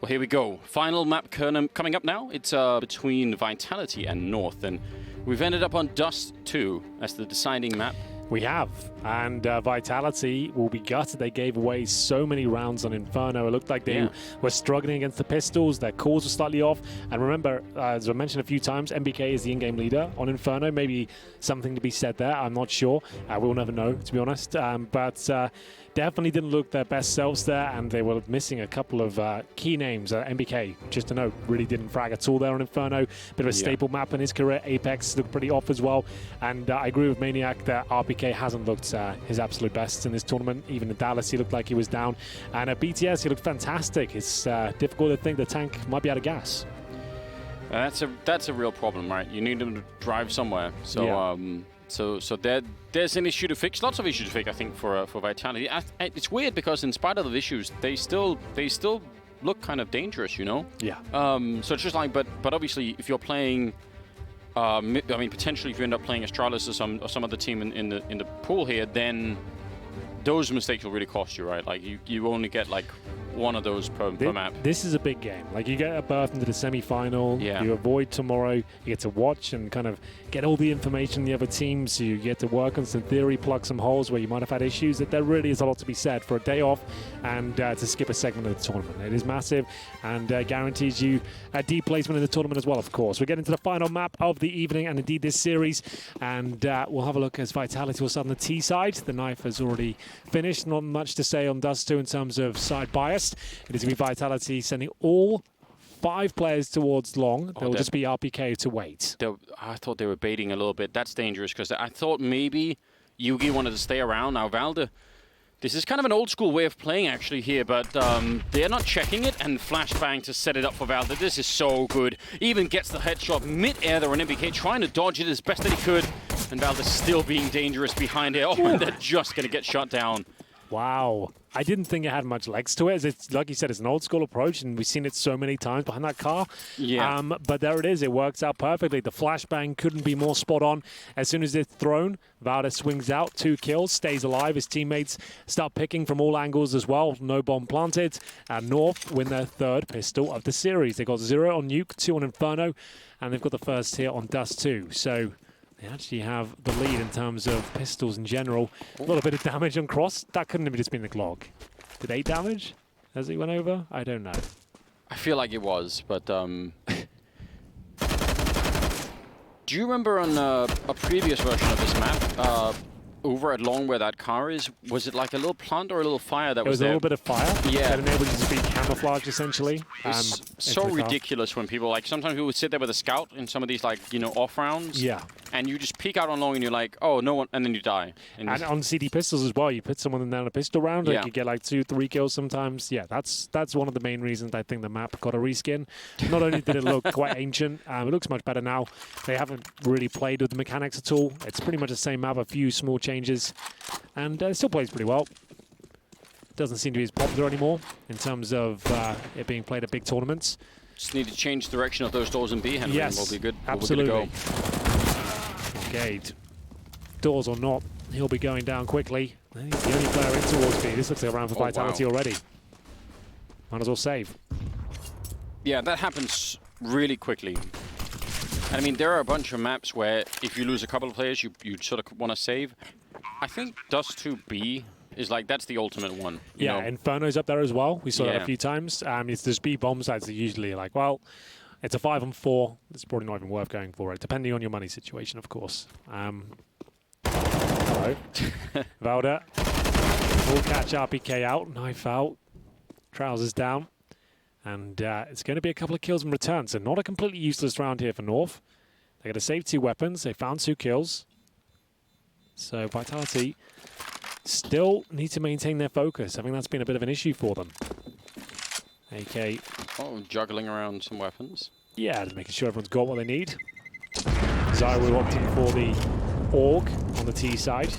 Well, here we go. Final map coming up now. It's between Vitality and North, and we've ended up on Dust 2 as the deciding map. We have, and Vitality will be gutted. They gave away so many rounds on Inferno. It looked like they were struggling against the pistols. Their calls were slightly off. And remember, as I mentioned a few times, MBK is the in-game leader on Inferno. Maybe something to be said there. I'm not sure. We'll never know, to be honest. But definitely didn't look their best selves there, and they were missing a couple of key names. MBK, just to note, really didn't frag at all there on Inferno. Bit of a staple map in his career. Apex looked pretty off as well. And I agree with Maniac that RPK hasn't looked his absolute best in this tournament. Even in Dallas, he looked like he was down. And at BTS, he looked fantastic. It's difficult to think the tank might be out of gas. That's a real problem, right? You need them to drive somewhere. So so there's an issue to fix. Lots of issues to fix, I think, for Vitality. It's weird because in spite of the issues, they still look kind of dangerous, you know? Yeah. So it's just like, but obviously, if you're playing. I mean, potentially, if you end up playing Astralis or some other team in the pool here, then those mistakes will really cost you, right? Like you only get like one of those per map. This is a big game. Like you get a berth into the semi-final. Yeah. You avoid tomorrow. You get to watch and kind of get all the information the other teams. You get to work on some theory, plug some holes where you might have had issues. That there really is a lot to be said for a day off and to skip a segment of the tournament. It is massive and guarantees you a deep placement in the tournament as well. Of course, we get into the final map of the evening and indeed this series, and we'll have a look as Vitality will start on the T side. The knife has already finished. Not much to say on Dust 2 in terms of side bias. It is going to be Vitality sending all 5 players towards long. There will just be RPK to wait. I thought they were baiting a little bit. That's dangerous because I thought maybe Yugi wanted to stay around. Now Valde, this is kind of an old school way of playing actually here, but they're not checking it, and flashbang to set it up for Valde. This is so good. Even gets the headshot mid-air there on MBK, trying to dodge it as best that he could, and Valde still being dangerous behind it. Oh, and they're just going to get shut down. Wow. I didn't think it had much legs to it. It's, like you said, it's an old school approach, and we've seen it so many times behind that car. Yeah. But there it is. It works out perfectly. The flashbang couldn't be more spot on. As soon as it's thrown, Valde swings out, 2 kills, stays alive. His teammates start picking from all angles as well. No bomb planted. And North win their 3rd pistol of the series. They got 0 on Nuke, 2 on Inferno, and they've got the first here on Dust 2. So they actually have the lead in terms of pistols in general. A little bit of damage on Cross. That couldn't have just been the Glock. Did 8 damage as he went over? I don't know. I feel like it was, but do you remember on a previous version of this map, over at long where that car is, was it like a little plant or a little fire that was there? It was a little bit of fire. Yeah. That enabled you to be camouflaged, essentially. It's so ridiculous when people, like, sometimes people would sit there with a scout in some of these, like, you know, off rounds. Yeah. And you just peek out on long and you're like, oh, no one, and then you die. And on CD pistols as well, you put someone down a pistol round, like you get like 2, 3 kills sometimes. Yeah, that's one of the main reasons I think the map got a reskin. Not only did it look quite ancient, it looks much better now. They haven't really played with the mechanics at all. It's pretty much the same map, a few small changes, and it still plays pretty well. Doesn't seem to be as popular anymore in terms of it being played at big tournaments. Just need to change the direction of those doors and B, and we'll be good. Absolutely. We'll be good to go. Gate. Doors or not, he'll be going down quickly. He's the only player in towards B. This looks like a round for Vitality already. Might as well save. Yeah, that happens really quickly. And I mean, there are a bunch of maps where if you lose a couple of players, you sort of want to save. I think Dust 2B is like, that's the ultimate one. You know? Inferno's up there as well. We saw that a few times. It's there's B bomb sites are usually like, well, it's a 5-on-4. It's probably not even worth going for it, depending on your money situation, of course. Hello. Valde. Will catch RPK out. Knife out. Trousers down. And it's going to be a couple of kills in return. So not a completely useless round here for North. They're going to save 2 weapons. They found 2 kills. So Vitality still need to maintain their focus. I think that's been a bit of an issue for them. AK. Oh, juggling around some weapons. Yeah, just making sure everyone's got what they need. Zyro opting for the AUG on the T side.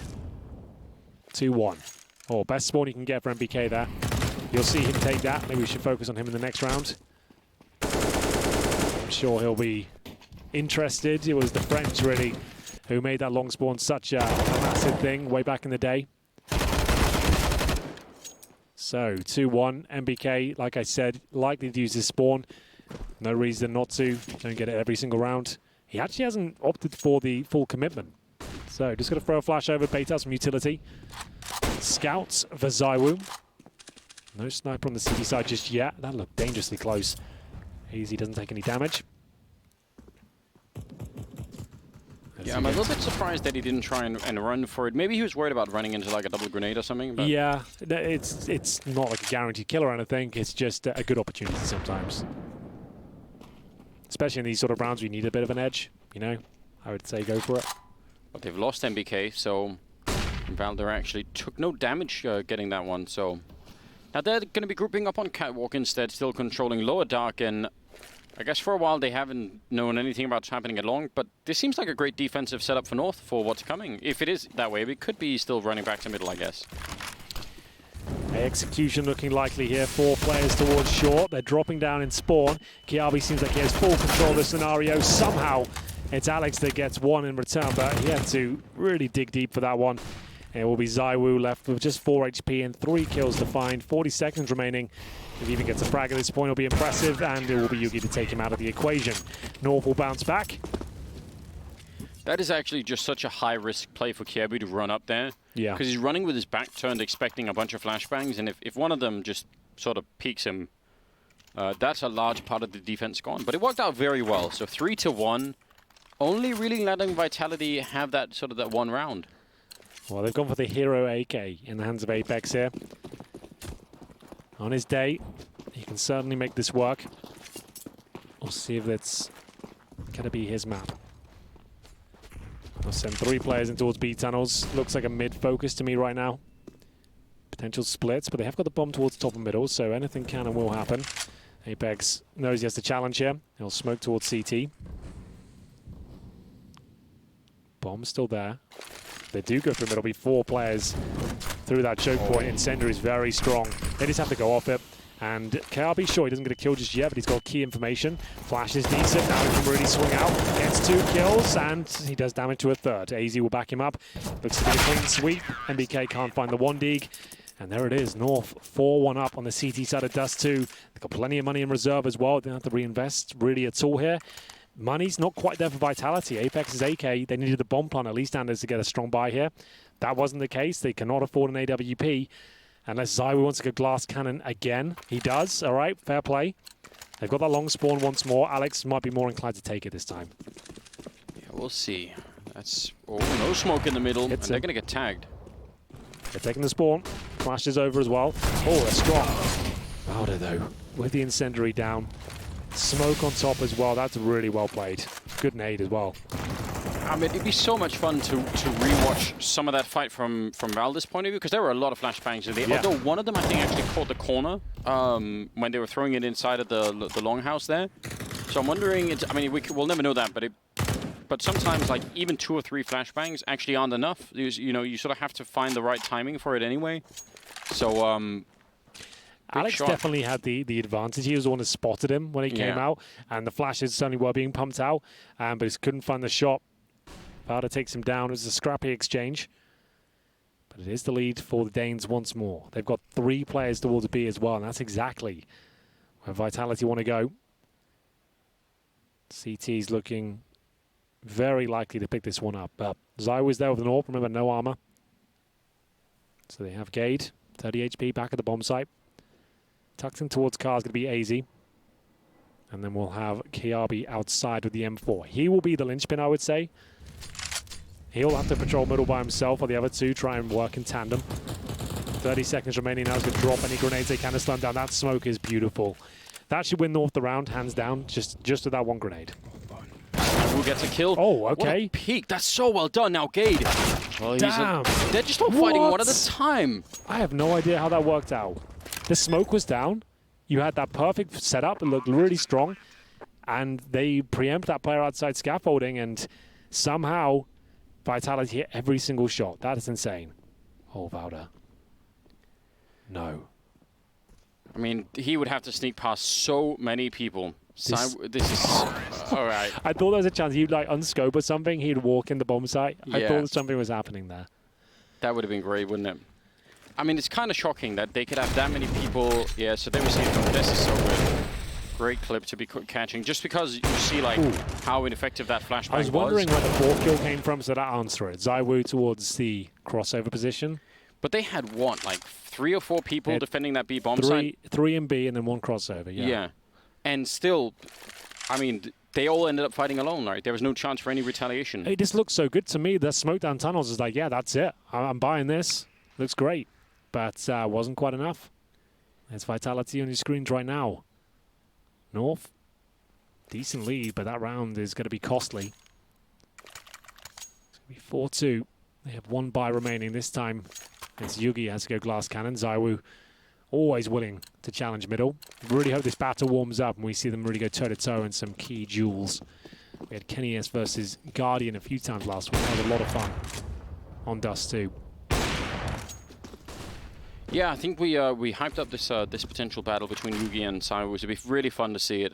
2-1. Oh, best spawn you can get for MBK there. You'll see him take that. Maybe we should focus on him in the next round. I'm sure he'll be interested. It was the French, really, who made that long spawn such a massive thing way back in the day. So 2-1, MBK, like I said, likely to use his spawn. No reason not to. Don't get it every single round. He actually hasn't opted for the full commitment. So just going to throw a flash over, bait out some utility. Scouts for ZywOo. No sniper on the CT side just yet. That looked dangerously close. Easy doesn't take any damage. Yeah, I'm a little bit surprised that he didn't try and run for it. Maybe he was worried about running into like a double grenade or something. But yeah, it's not like a guaranteed kill or anything. It's just a good opportunity sometimes. Especially in these sort of rounds, we need a bit of an edge. You know, I would say go for it. But they've lost MBK, so Valder actually took no damage getting that one. So now they're going to be grouping up on Catwalk instead, still controlling Lower Dark, and I guess for a while they haven't known anything about what's happening along, but this seems like a great defensive setup for North for what's coming. If it is that way, we could be still running back to middle, I guess. Execution looking likely here. 4 players towards short. They're dropping down in spawn. Kiabi seems like he has full control of the scenario. Somehow it's Alex that gets one in return, but he had to really dig deep for that one. It will be ZywOo left with just 4 HP and 3 kills to find. 40 seconds remaining. If he even gets a frag at this point, it'll be impressive, and it will be Yugi to take him out of the equation. North will bounce back. That is actually just such a high-risk play for Kiabi to run up there. Yeah. Because he's running with his back turned, expecting a bunch of flashbangs, and if one of them just sort of peeks him, that's a large part of the defense gone. But it worked out very well. So 3-1, only really letting Vitality have that sort of that one round. Well, they've gone for the hero AK in the hands of Apex here. On his day, he can certainly make this work. We'll see if that's going to be his map. I'll send 3 players in towards B tunnels. Looks like a mid focus to me right now. Potential splits, but they have got the bomb towards top and middle, so anything can and will happen. Apex knows he has to challenge here. He'll smoke towards CT. Bomb's still there. They do go through middle. It'll be 4 players through that choke point. Incendiary is very strong. They just have to go off it. And KRB, sure, he doesn't get a kill just yet, but he's got key information. Flash is decent. Now he can really swing out. Gets 2 kills, and he does damage to a 3rd. AZ will back him up. Looks to be a clean sweep. MBK can't find the 1 dig. And there it is. North 4-1 up on the CT side of Dust 2. They've got plenty of money in reserve as well. They don't have to reinvest really at all here. Money's not quite there for Vitality. Apex's AK, they needed the bomb plant at least standards to get a strong buy here. That wasn't the case. They cannot afford an AWP unless ZywOo wants to go glass cannon again. He does. All right, fair play. They've got that long spawn once more. Alex might be more inclined to take it this time. Yeah, we'll see. That's no smoke in the middle, and they're going to get tagged. They're taking the spawn. Flashes over as well. Oh, they're strong. Valder, though, with the incendiary down. Smoke on top as well. That's really well played. Good nade as well. I mean, it'd be so much fun to rewatch some of that fight from Valder's point of view, because there were a lot of flashbangs in there. Yeah. Although one of them, I think, actually caught the corner when they were throwing it inside of the longhouse there. So I'm wondering, I mean, we'll never know that, but sometimes, like, even 2 or 3 flashbangs actually aren't enough. You know, you sort of have to find the right timing for it anyway. So, Alex definitely had the advantage. He was the one who spotted him when he came out, and the flashes certainly were being pumped out, but he couldn't find the shot. Valder takes him down. It was a scrappy exchange, but it is the lead for the Danes once more. They've got 3 players towards B as well, and that's exactly where Vitality want to go. CT's looking very likely to pick this one up, but ZywOo's there with an AWP. Remember, no armor. So they have Gade, 30 HP back at the bomb site. Tucked in towards car is going to be AZ. And then we'll have Kiabi outside with the M4. He will be the linchpin, I would say. He'll have to patrol middle by himself, while the other 2 try and work in tandem. 30 seconds remaining now. He's going to drop any grenades they can to stun down. That smoke is beautiful. That should win North the round, hands down, just with that 1 grenade. Who gets a kill? Oh, okay. What a peek. That's so well done. Now Gade. Well, damn. They're just all fighting one at a time. I have no idea how that worked out. The smoke was down. You had that perfect setup. It looked really strong. And they preempt that player outside scaffolding, and somehow Vitality hit every single shot. That is insane. Oh, Valder. No. I mean, he would have to sneak past so many people. This is... all right. I thought there was a chance he'd like unscope or something. He'd walk in the bomb site. Yeah. I thought something was happening there. That would have been great, wouldn't it? I mean, it's kind of shocking that they could have that many people. Yeah, so there we see it. This is so good. Great clip to be catching, just because you see like how ineffective that flashbang was. I was wondering where the fourth kill came from, so that answer it. ZywOo towards the crossover position. But they had what, like 3 or 4 people defending that B bomb site? 3 in B and then 1 crossover, yeah. Yeah. And still, I mean, they all ended up fighting alone, right? There was no chance for any retaliation. It just looks so good to me. The smoke down tunnels is like, yeah, that's it. I'm buying this. Looks great. But wasn't quite enough. There's Vitality on your screens right now. North, decent lead, but that round is going to be costly. It's going to be 4-2. They have 1 buy remaining this time. As Yugi has to go glass cannon. ZywOo always willing to challenge middle. Really hope this battle warms up and we see them really go toe-to-toe in some key duels. We had Kenny S versus Guardian a few times last week. That was a lot of fun on Dust 2. Yeah, I think we hyped up this this potential battle between Yugi and ZywOo. It'd be really fun to see it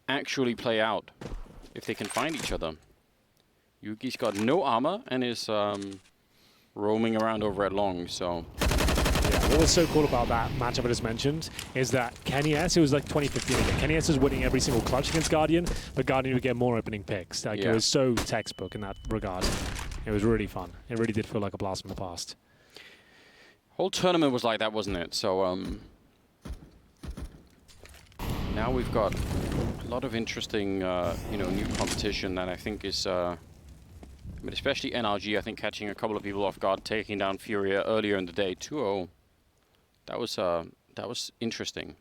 actually play out if they can find each other. Yugi's got no armor and is roaming around over at long, so... Yeah, what was so cool about that matchup I just mentioned is that Kenny S, it was like 2015 again. Kenny S was winning every single clutch against Guardian, but Guardian would get more opening picks. Like, it was so textbook in that regard. It was really fun. It really did feel like a blast from the past. Whole tournament was like that, wasn't it? So now we've got a lot of interesting, you know, new competition that I think is... But especially NRG, I think, catching a couple of people off guard, taking down Furia earlier in the day, 2-0. That was interesting.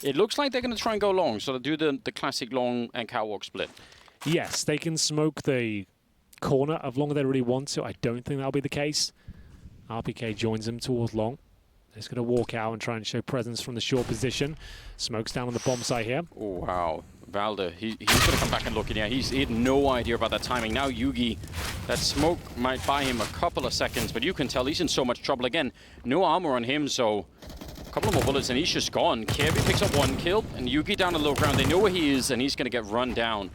It looks like they're going to try and go long, so they'll do the classic long and catwalk split. Yes, they can smoke the corner as long as they really want to. I don't think that'll be the case. RPK joins them towards long. He's going to walk out and try and show presence from the short position. Smokes down on the bomb site here. Oh, wow. Valde, he's going to come back and look in. Yeah, he had no idea about that timing. Now Yugi, that smoke might buy him a couple of seconds, but you can tell he's in so much trouble. Again, no armor on him, so a couple of more bullets and he's just gone. Kirby picks up 1 kill, and Yugi down to low ground. They know where he is, and he's going to get run down.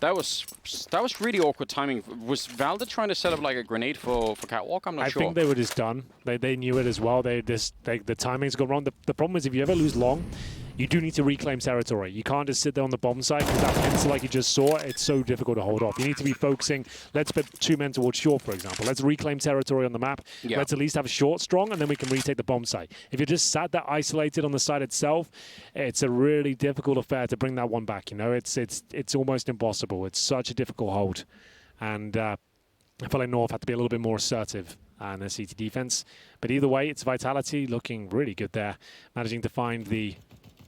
That was really awkward timing. Was Valde trying to set up like a grenade for catwalk? I'm not sure. I think they were just done. They knew it as well. The timing's gone wrong. The problem is if you ever lose long, you do need to reclaim territory. You can't just sit there on the bomb site because that pencil, like you just saw, it's so difficult to hold off. You need to be focusing. Let's put 2 men towards short, for example. Let's reclaim territory on the map. Yeah. Let's at least have a short strong, and then we can retake the bomb site. If you're just sat there isolated on the site itself, it's a really difficult affair to bring that one back. You know, it's almost impossible. It's such a difficult hold, and I feel like North had to be a little bit more assertive in their CT defense. But either way, it's Vitality looking really good there, managing to find the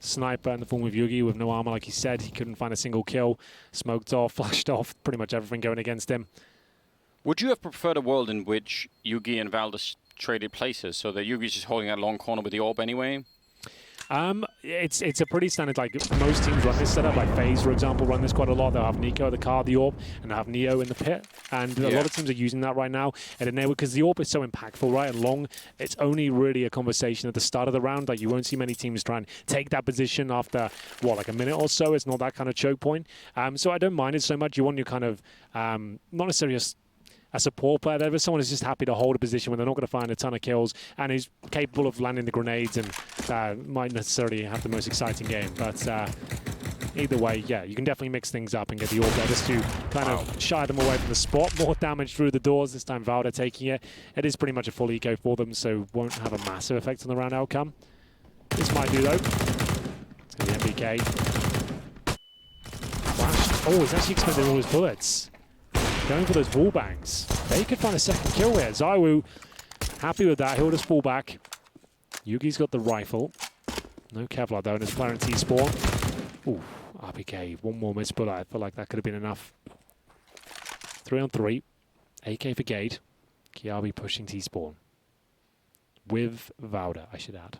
sniper in the form of Yugi with no armor, like he said. He couldn't find a single kill. Smoked off, flashed off, pretty much everything going against him. Would you have preferred a world in which Yugi and Valde traded places, so that Yugi's just holding that long corner with the orb anyway? It's a pretty standard, like most teams run this setup, like FaZe, for example, run this quite a lot. They'll have Nico, the card, the orb, and they'll have Neo in the pit. And a lot of teams are using that right now. And then because the orb is so impactful, right, and long, it's only really a conversation at the start of the round. Like, you won't see many teams try and take that position after, what, like a minute or so. It's not that kind of choke point. So I don't mind it so much. You want your kind of, not necessarily a support player there, but someone who's just happy to hold a position when they're not going to find a ton of kills and is capable of landing the grenades and might necessarily have the most exciting game. But either way, yeah, you can definitely mix things up and get the orb there just to kind of shy them away from the spot. More damage through the doors, this time Valde taking it. It is pretty much a full eco for them, so won't have a massive effect on the round outcome. This might do, though. It's going to be MBK. Flashed. Oh, he's actually expended all his bullets. Going for those wall bangs. They could find a second kill here. ZywOo happy with that. He'll just fall back. Yugi's got the rifle. No Kevlar though, and it's player in T-spawn. Ooh, RPK. 1 more missed bullet. I feel like that could have been enough. 3 on 3. AK for Gade. Kiabi pushing T-spawn. With Valde, I should add.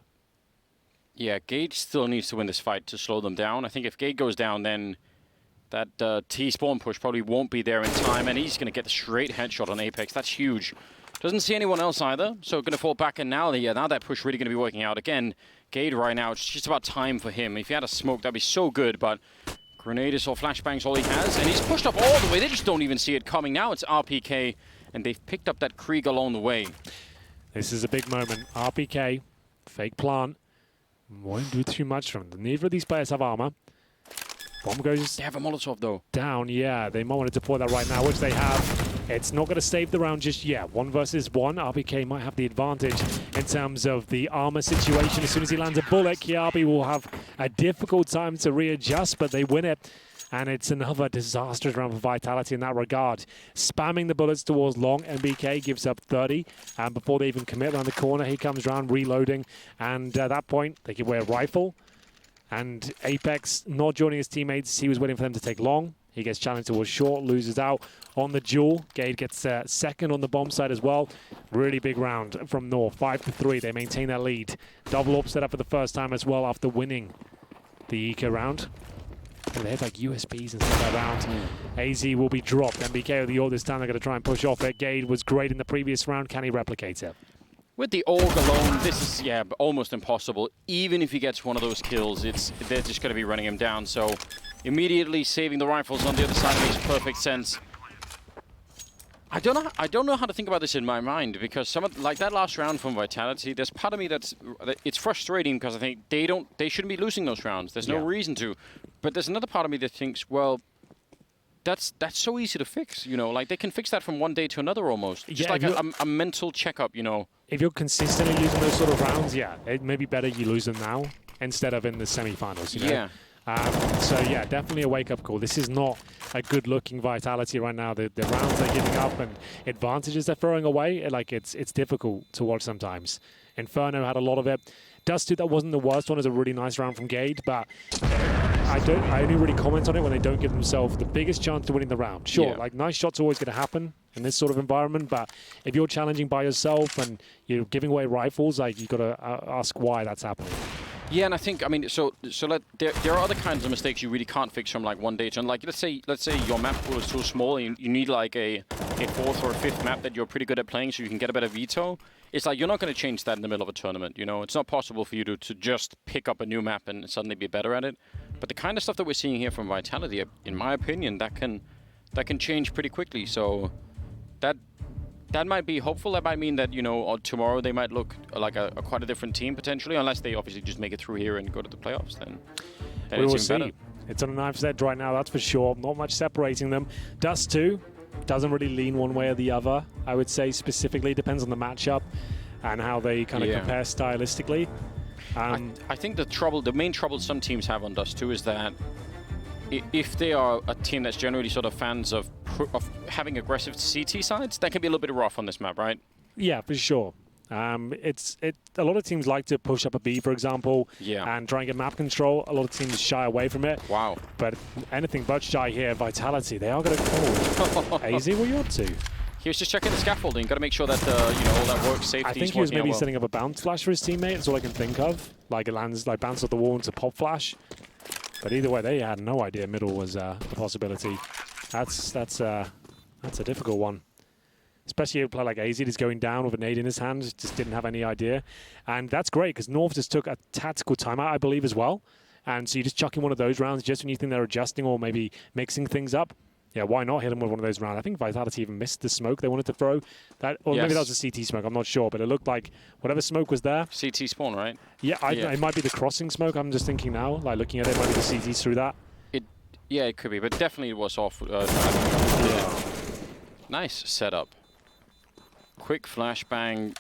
Yeah, Gade still needs to win this fight to slow them down. I think if Gade goes down, then that T-spawn push probably won't be there in time, and he's going to get the straight headshot on Apex. That's huge. Doesn't see anyone else either, so going to fall back, and now that push really going to be working out. Again, Gade right now, it's just about time for him. If he had a smoke, that'd be so good, but Grenades or flashbangs all he has, and he's pushed up all the way. They just don't even see it coming. Now it's RPK, and they've picked up that Krieg along the way. This is a big moment. RPK, fake plant. Won't do too much from them. Neither of these players have armor. Bomb goes They have a Molotov, though. down. Yeah, they might want to deploy that right now, which they have. It's not going to save the round just yet. 1 versus 1. RPK might have the advantage in terms of the armor situation. As soon as he lands a bullet, Kiabi will have a difficult time to readjust, but they win it. And it's another disastrous round for Vitality in that regard. Spamming the bullets towards long. MBK gives up 30. And before they even commit around the corner, he comes around reloading. And at that point, they give away a rifle. And Apex not joining his teammates. He was waiting for them to take long. He gets challenged towards short, loses out on the duel. Gade gets second on the bomb side as well. Really big round from North. 5-3. They maintain their lead. Double up set up for the first time as well after winning the Eco round. And they have like USBs and stuff around. AZ will be dropped. MBK with the ult this time. They're going to try and push off it. Gade was great in the previous round. Can he replicate it? With the AUG alone, this is, yeah, almost impossible. Even if he gets one of those kills, they're just going to be running him down. So immediately saving the rifles on the other side makes perfect sense. I don't know how to think about this in my mind, because some of, like that last round from Vitality, there's part of me it's frustrating because I think they shouldn't be losing those rounds. There's no reason to. But there's another part of me that thinks, well, that's so easy to fix, you know, like they can fix that from one day to another almost. Just like a mental checkup, you know. If you're consistently losing those sort of rounds, yeah, it may be better you lose them now instead of in the semi-finals, you know? Yeah. So yeah, definitely a wake-up call. This is not a good-looking Vitality right now. The rounds they're giving up and advantages they're throwing away, like it's difficult to watch sometimes. Inferno had a lot of it. Dust 2, that wasn't the worst one. It was a really nice round from Gade, but I only really comment on it when they don't give themselves the biggest chance to winning the round. Sure, like nice shots are always going to happen in this sort of environment, but if you're challenging by yourself and you're giving away rifles, like you've got to ask why that's happening. Yeah, and I think, I mean, there are other kinds of mistakes you really can't fix from like one day to, like let's say your map pool is too small and you need like a fourth or a fifth map that you're pretty good at playing so you can get a better veto. It's like you're not going to change that in the middle of a tournament, you know. It's not possible for you to just pick up a new map and suddenly be better at it. But the kind of stuff that we're seeing here from Vitality, in my opinion, that can change pretty quickly. So that might be hopeful. That might mean that, you know, tomorrow they might look like quite a different team potentially, unless they obviously just make it through here and go to the playoffs. Then we will see. Better. It's on a knife's edge right now, that's for sure. Not much separating them. Dust 2 doesn't really lean one way or the other, I would say specifically. Depends on the matchup and how they kind of compare stylistically. I think the main trouble some teams have on Dust 2 is that if they are a team that's generally sort of fans of having aggressive CT sides, that can be a little bit rough on this map, right? Yeah, for sure. A lot of teams like to push up a B, for example, and try and get map control. A lot of teams shy away from it. Wow. But anything but shy here. Vitality, they are going to call. AZ, what are you up to? He was just checking the scaffolding. Got to make sure that you know, all that work safety. I think he was maybe setting up a bounce flash for his teammate. That's all I can think of. Like it lands, like bounce off the wall into pop flash. But either way, they had no idea middle was a possibility. That's a difficult one. Especially a player like AZ is going down with a nade in his hand, just didn't have any idea. And that's great, because North just took a tactical timeout, I believe, as well. And so you just chuck in one of those rounds just when you think they're adjusting or maybe mixing things up. Yeah, why not hit him with one of those rounds? I think Vitality even missed the smoke they wanted to throw. Or maybe that was a CT smoke, I'm not sure. But it looked like whatever smoke was there. CT spawn, right? Yeah, it might be the crossing smoke, I'm just thinking now. Like looking at it, it might be the CTs through that. Yeah, it could be, but definitely it was off. Nice setup. Quick flashbang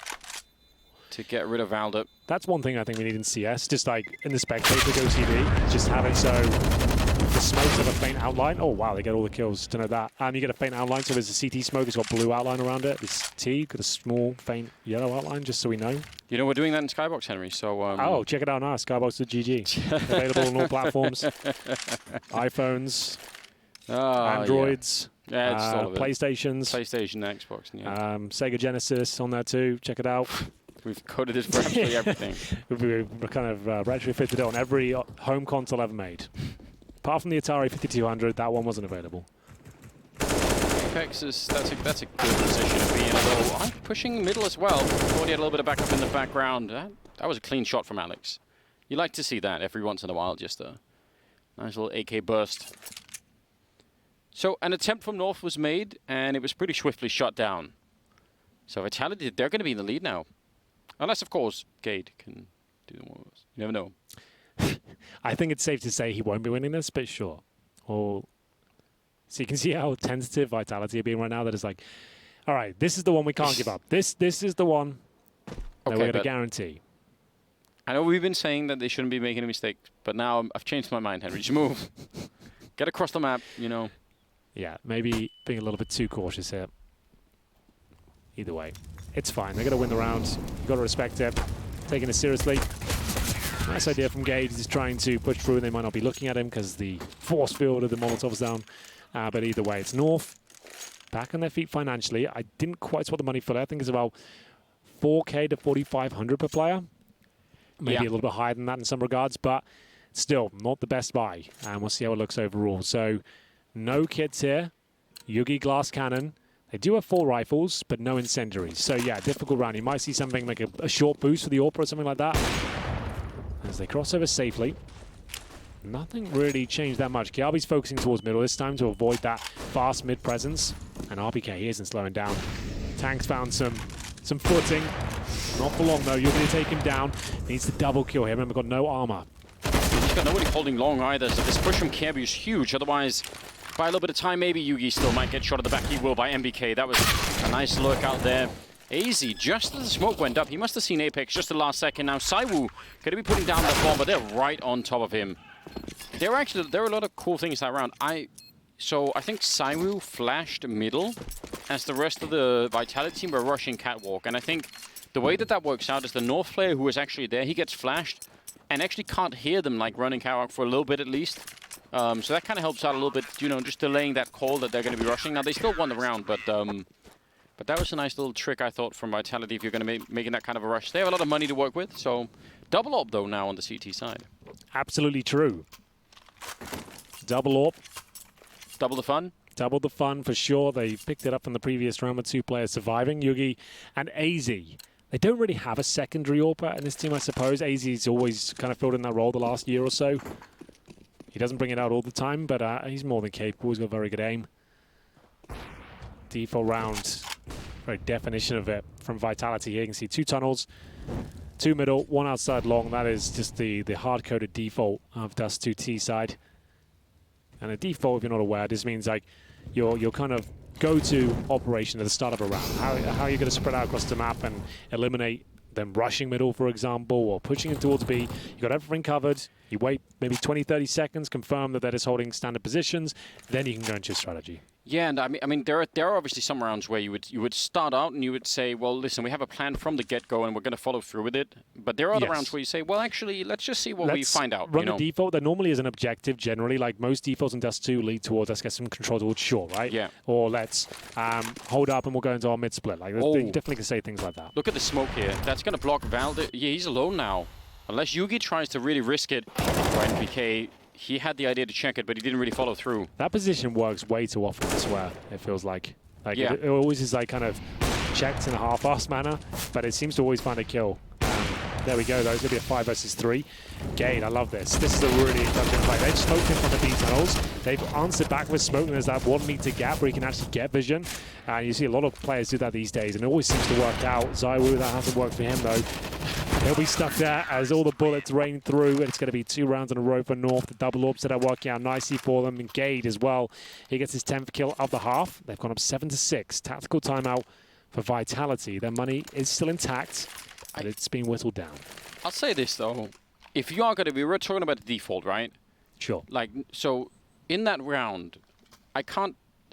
to get rid of Valda. That's one thing I think we need in CS, just like in the spectator Go TV, just have it so the smokes have a faint outline. Oh wow, they get all the kills to know that. You get a faint outline, so there's a CT smoke, it's got blue outline around it. This T got a small, faint yellow outline, just so we know. You know, we're doing that in Skybox, Henry, so... oh, check it out now, Skybox.gg. Available on all platforms. iPhones, Androids. Yeah, it's all of it. PlayStations. PlayStation, Xbox, Sega Genesis on there too. Check it out. We've coded it for absolutely everything. We've kind of retrofitted it on every home console ever made. Apart from the Atari 5200, that one wasn't available. Apex that's a good position to be in. Although I'm pushing middle as well. Thought he had a little bit of backup in the background. That was a clean shot from Alex. You like to see that every once in a while, just a nice little AK burst. So an attempt from North was made, and it was pretty swiftly shut down. So Vitality, they're going to be in the lead now. Unless, of course, Gade can do the more. You never know. I think it's safe to say he won't be winning this, but sure. So you can see how tentative Vitality are being right now. That is like, all right, this is the one we can't give up. This is the one that we're going to guarantee. I know we've been saying that they shouldn't be making a mistake, but now I've changed my mind, Henry. Just move. Get across the map, you know. Yeah, maybe being a little bit too cautious here. Either way, it's fine. They're going to win the round. You've got to respect it. Taking it seriously. Nice idea from Gade. He's trying to push through. They might not be looking at him because the force field of the Molotov's down. But either way, it's North. Back on their feet financially. I didn't quite spot the money fully. I think it's about 4K to 4,500 per player. Maybe a little bit higher than that in some regards, but still not the best buy. And we'll see how it looks overall. So no kits here. Yugi glass cannon. They do have 4 rifles, but no incendiaries. So yeah, difficult round. You might see something like a short boost for the AWP or something like that. As they cross over safely. Nothing really changed that much. Kiabi's focusing towards middle this time to avoid that fast mid presence. And RPK isn't slowing down. Tank's found some footing. Not for long though. You're going to take him down. Needs to double kill him. Remember, got no armor. He's got nobody holding long either, so this push from Kiabi is huge. Otherwise, by a little bit of time, maybe Yugi still might get shot at the back. He will by MBK. That was a nice look out there. AZ, just as the smoke went up, he must have seen Apex just the last second. Now Saiwu going to be putting down that bomb, but they're right on top of him. There are a lot of cool things that round. So I think Saiwu flashed middle as the rest of the Vitality team were rushing catwalk. And I think the way that works out is the North player who is actually there, he gets flashed and actually can't hear them like running catwalk for a little bit at least. So that kind of helps out a little bit, you know, just delaying that call that they're going to be rushing. Now they still won the round, but that was a nice little trick, I thought, from Vitality if you're going to be making that kind of a rush. They have a lot of money to work with, so double AWP, though, now on the CT side. Absolutely true. Double AWP. Double the fun? Double the fun, for sure. They picked it up from the previous round with 2 players surviving, Yugi and AZ. They don't really have a secondary AWPer in this team, I suppose. AZ's always kind of filled in that role the last year or so. He doesn't bring it out all the time, but he's more than capable. He's got very good aim. Default round. Very definition of it from Vitality here. You can see 2 tunnels, 2 middle, 1 outside long. That is just the hard-coded default of Dust 2 T side. And a default, if you're not aware, this means like your kind of go-to operation at the start of a round. How are you going to spread out across the map and eliminate them rushing middle, for example, or pushing it towards B. You got everything covered. You wait maybe 20, 30 seconds, confirm that is holding standard positions, then you can go into your strategy. Yeah, and I mean, there are obviously some rounds where you would start out and you would say, well, listen, we have a plan from the get-go and we're going to follow through with it. But there are other rounds where you say, well, actually, let's just see what we find out. Run the default. There normally is an objective generally, like most defaults in Dust 2 lead towards, let's get some control towards short, right? Yeah. Or let's hold up and we'll go into our mid-split. Like, they definitely can say things like that. Look at the smoke here. That's going to block Valde. Yeah, he's alone now. Unless Yugi tries to really risk it for NPK. He had the idea to check it, but he didn't really follow through. That position works way too often, I swear, it feels like. It always is like kind of checked in a half-assed manner, but it seems to always find a kill. There we go, though. It's going to be a 5 versus 3. Gade, I love this. This is a really intelligent play. They've smoked in front of these tunnels. They've answered back with smoke, and there's that 1 meter gap where you can actually get vision. And you see a lot of players do that these days, and it always seems to work out. Zaiwu, that hasn't worked for him, though. He'll be stuck there as all the bullets rain through, and it's going to be 2 rounds in a row for North. The double AWPs that are working out nicely for them. And Gade as well. He gets his 10th kill of the half. They've gone up 7-6. Tactical timeout for Vitality. Their money is still intact, but it's been whittled down. I'll say this, though. If you are going to be, we're talking about the default, right? Sure. Like, so in that round, I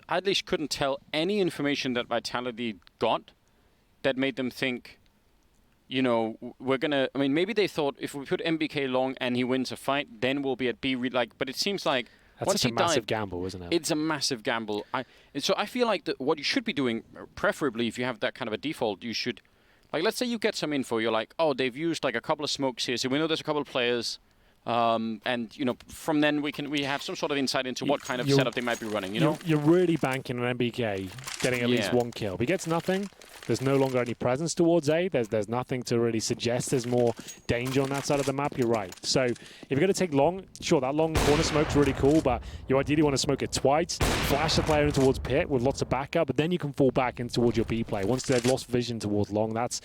at least couldn't tell any information that Vitality got that made them think, you know, we're going to, I mean, maybe they thought if we put MBK long and he wins a fight, then we'll be at B. But it seems like that's once such a massive gamble, isn't it? It's a massive gamble. And so I feel like what you should be doing, preferably if you have that kind of a default, you should, like, let's say you get some info. You're like, oh, they've used like a couple of smokes here, so we know there's a couple of players. And, you know, from then we have some sort of insight into what kind of setup they might be running, you know? You're really banking on MBK getting at least 1 kill. If he gets nothing, there's no longer any presence towards A. There's nothing to really suggest there's more danger on that side of the map. You're right. So if you're going to take long, sure, that long corner smoke's really cool, but you ideally want to smoke it twice, flash the player in towards pit with lots of backup, but then you can fall back in towards your B play. Once they've lost vision towards long, that's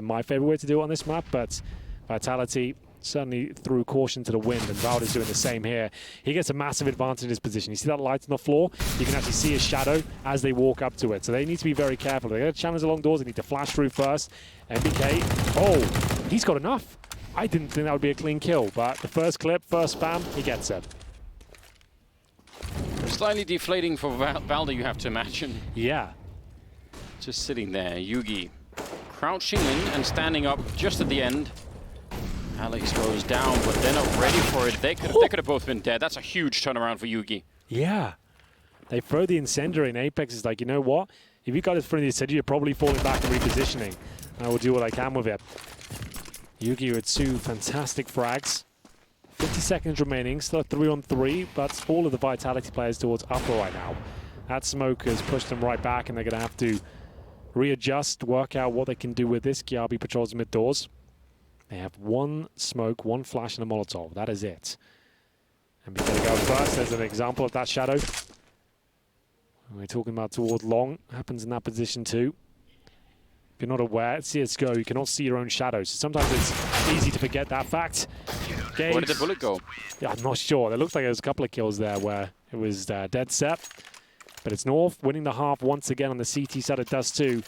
my favorite way to do it on this map, but Vitality certainly threw caution to the wind, and Valda's doing the same here. He gets a massive advantage in his position. You see that light on the floor? You can actually see his shadow as they walk up to it. So they need to be very careful. They're going to challenge along doors. They need to flash through first. MBK, oh, he's got enough. I didn't think that would be a clean kill, but the first clip, first spam, he gets it. Slightly deflating for Valda, you have to imagine. Yeah. Just sitting there. Yugi crouching in and standing up just at the end. Alex goes down, but they're not ready for it. They could have both been dead. That's a huge turnaround for Yugi. Yeah. They throw the incendiary, and Apex is like, you know what? If you got it from the incendiary, you're probably falling back and repositioning. I will do what I can with it. Yugi with 2 fantastic frags. 50 seconds remaining, still a 3-on-3, but all of the Vitality players towards upper right now. That smoke has pushed them right back, and they're going to have to readjust, work out what they can do with this. Kiabi patrols mid doors. They have 1 smoke, 1 flash, and a Molotov. That is it. And we're going to go first. There's an example of that shadow. We're talking about toward long. Happens in that position too. If you're not aware, at CSGO, you cannot see your own shadows. So sometimes it's easy to forget that fact. Where did the bullet go? Yeah, I'm not sure. It looks like there was a couple of kills there where it was dead set. But it's North winning the half once again on the CT side. It does too.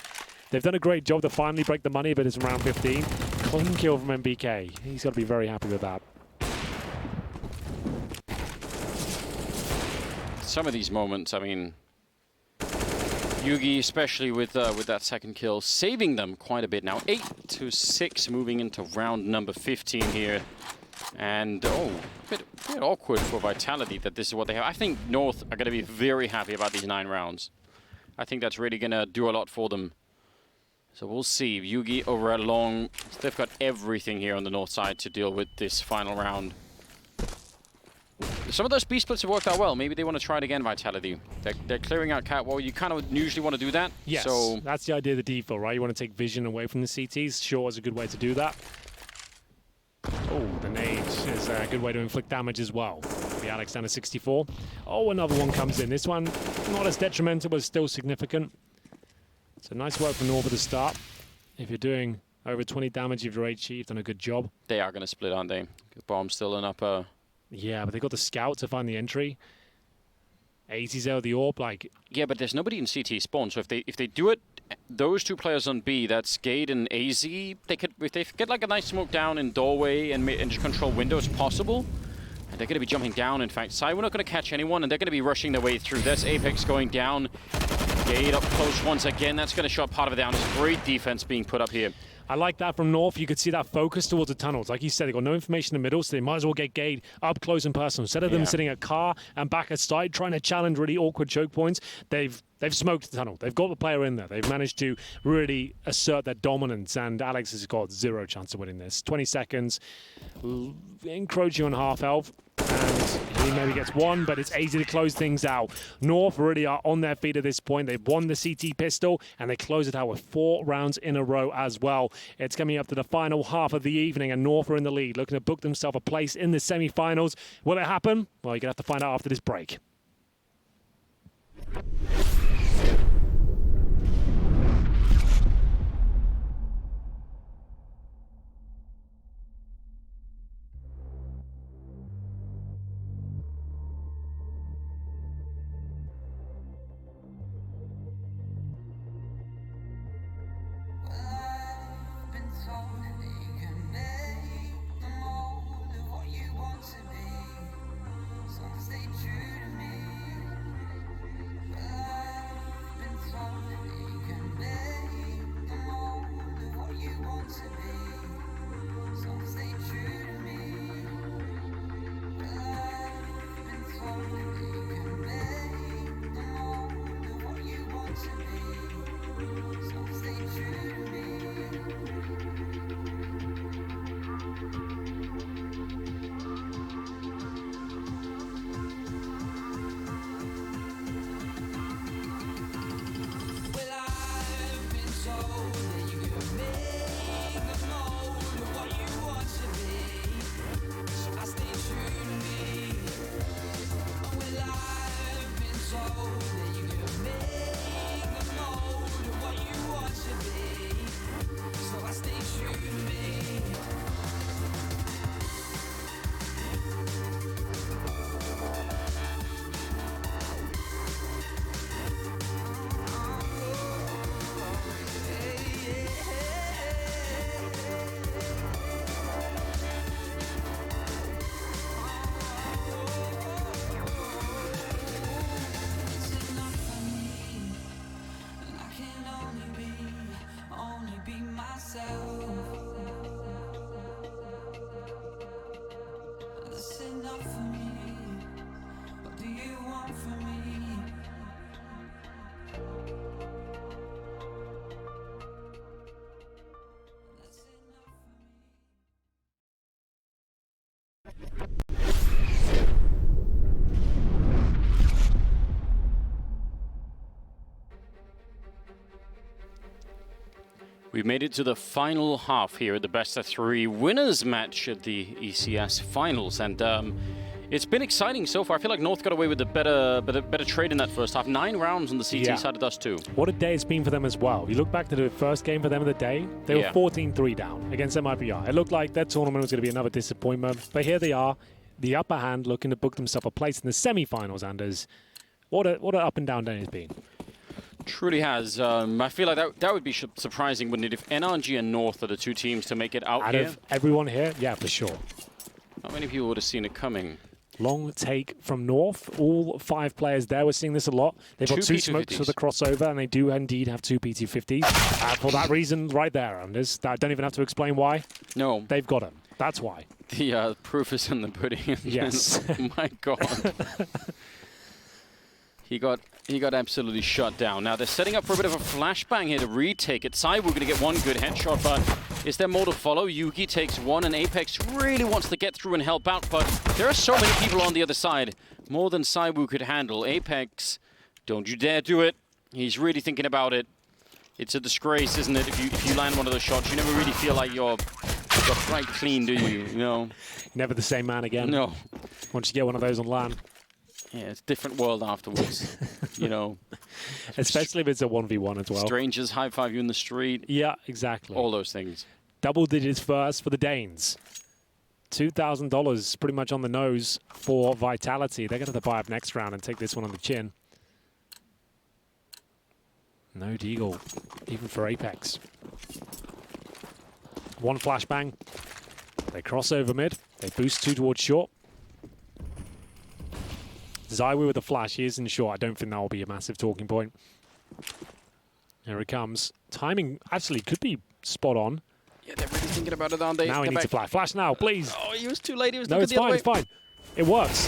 They've done a great job to finally break the money, but it's round 15. Clean kill from MBK. He's got to be very happy with that. Some of these moments, I mean, Yugi, especially with that second kill, saving them quite a bit now. 8-6, moving into round number 15 here. And, oh, a bit awkward for Vitality that this is what they have. I think North are going to be very happy about these 9 rounds. I think that's really going to do a lot for them. So we'll see. Yugi over at long. They've got everything here on the north side to deal with this final round. Some of those B splits have worked out well. Maybe they want to try it again, Vitality. They're clearing out Catwall. You kind of usually want to do that. Yes, so that's the idea of the default, right? You want to take vision away from the CTs. Sure is a good way to do that. Oh, the nade is a good way to inflict damage as well. The Alex down to 64. Oh, another one comes in. This one, not as detrimental, but still significant. So nice work from North at the start. If you're doing over 20 damage, you've you've done a good job. They are going to split, aren't they? Bomb's still in upper. Yeah, but they got the scout to find the entry. 80's out of the AWP, like... Yeah, but there's nobody in CT spawn, so if they do it, those 2 players on B, that's Gade and AZ, they could, if they get like a nice smoke down in doorway and just control windows possible, and they're going to be jumping down, in fact. Sai, we're not going to catch anyone, and they're going to be rushing their way through. There's Apex going down. Gade up close once again. That's going to shut part of it down. There's great defense being put up here. I like that from North. You could see that focus towards the tunnels. Like you said, they got no information in the middle, so they might as well get Gade up close and personal. Instead of them sitting at car and back at side, trying to challenge really awkward choke points, they've smoked the tunnel. They've got the player in there. They've managed to really assert their dominance, and Alex has got 0 chance of winning this. 20 seconds, encroaching on half health, and he maybe gets 1, but it's easy to close things out. North really are on their feet at this point. They've won the CT pistol, and they close it out with 4 rounds in a row as well. It's coming up to the final half of the evening, and North are in the lead, looking to book themselves a place in the semi-finals. Will it happen? Well, you're going to have to find out after this break. So I stay We've made it to the final half here at the best of 3 winners match at the ECS finals, and it's been exciting so far. I feel like North got away with a better trade in that first half. 9 rounds on the CT side of Dust 2. What a day it's been for them as well. You look back to the first game for them of the day, they were 14-3 down against MIPR. It looked like that tournament was going to be another disappointment, but here they are, the upper hand, looking to book themselves a place in the semi-finals, Anders. What an up and down day it's been. Truly has. I feel like that would be surprising, wouldn't it, if NRG and North are the 2 teams to make it out here? Out of everyone here, yeah, for sure. Not many people would have seen it coming. Long take from North. All 5 players there. We're seeing this a lot. They've got 2 smokes for the crossover, and they do indeed have 2 PT50s. For that reason right there, Anders. I don't even have to explain why. No. They've got them. That's why. The proof is in the pudding. Yes. My God. He got absolutely shut down. Now they're setting up for a bit of a flashbang here to retake it. Saiwu going to get 1 good headshot, but is there more to follow? Yugi takes 1, and Apex really wants to get through and help out, but there are so many people on the other side. More than Saiwu could handle. Apex, don't you dare do it. He's really thinking about it. It's a disgrace, isn't it? If you land one of those shots, you never really feel like you're right clean, do you? No. Never the same man again. No. Once you get one of those on LAN. Yeah, it's a different world afterwards, you know. Especially if it's a 1v1 as well. Strangers high-five you in the street. Yeah, exactly. All those things. Double digits first for the Danes. $2,000 pretty much on the nose for Vitality. They're going to have to buy up next round and take this one on the chin. No deagle, even for Apex. 1 flashbang. They cross over mid. They boost 2 towards short. ZywOo with the flash. He is in short. I don't think that will be a massive talking point. Here it comes. Timing actually could be spot on. Yeah, they're really thinking about it, aren't they? Now he needs to flash. Flash now, please. Oh, he was too late. He was no, it's fine. It's fine. It works.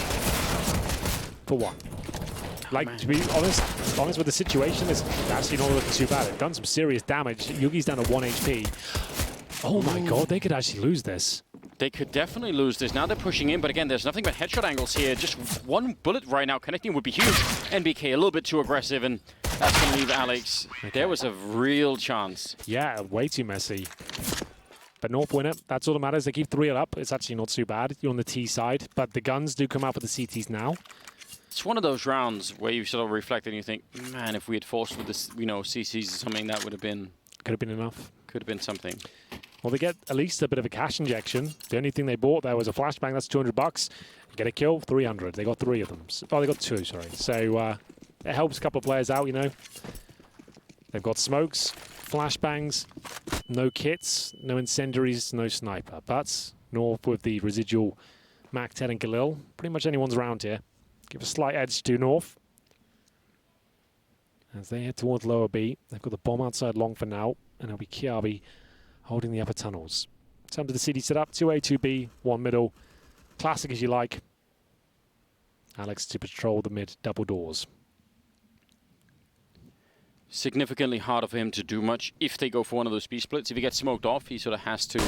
For what? Like, man. to be honest with the situation, it's actually not looking too bad. It's done some serious damage. Yugi's down to 1 HP. Oh my God, they could actually lose this. They could definitely lose this. Now they're pushing in, but again, there's nothing but headshot angles here. Just 1 bullet right now connecting would be huge. NBK a little bit too aggressive, and that's going to leave Alex. Okay. There was a real chance. Yeah, way too messy. But North win it. That's all that matters. They keep 3 up. It's actually not too bad. You're on the T side, but the guns do come out for the CTs now. It's one of those rounds where you sort of reflect and you think, man, if we had forced with this, CCs or something, that would have been... Could have been enough. Could have been something. Well, they get at least a bit of a cash injection. The only thing they bought there was a flashbang. That's $200. You get a kill, 300. They got 3 of them. Oh, they got 2, sorry. So it helps a couple of players out, you know. They've got smokes, flashbangs, no kits, no incendiaries, no sniper. But North with the residual Mac 10 and Galil. Pretty much anyone's around here. Give a slight edge to North. As they head towards lower B, they've got the bomb outside long for now, and it'll be Kiabi holding the upper tunnels. In terms of the city setup, 2A, 2B, 1 middle. Classic as you like. Alex to patrol the mid double doors. Significantly harder for him to do much if they go for one of those B splits. If he gets smoked off, he sort of has to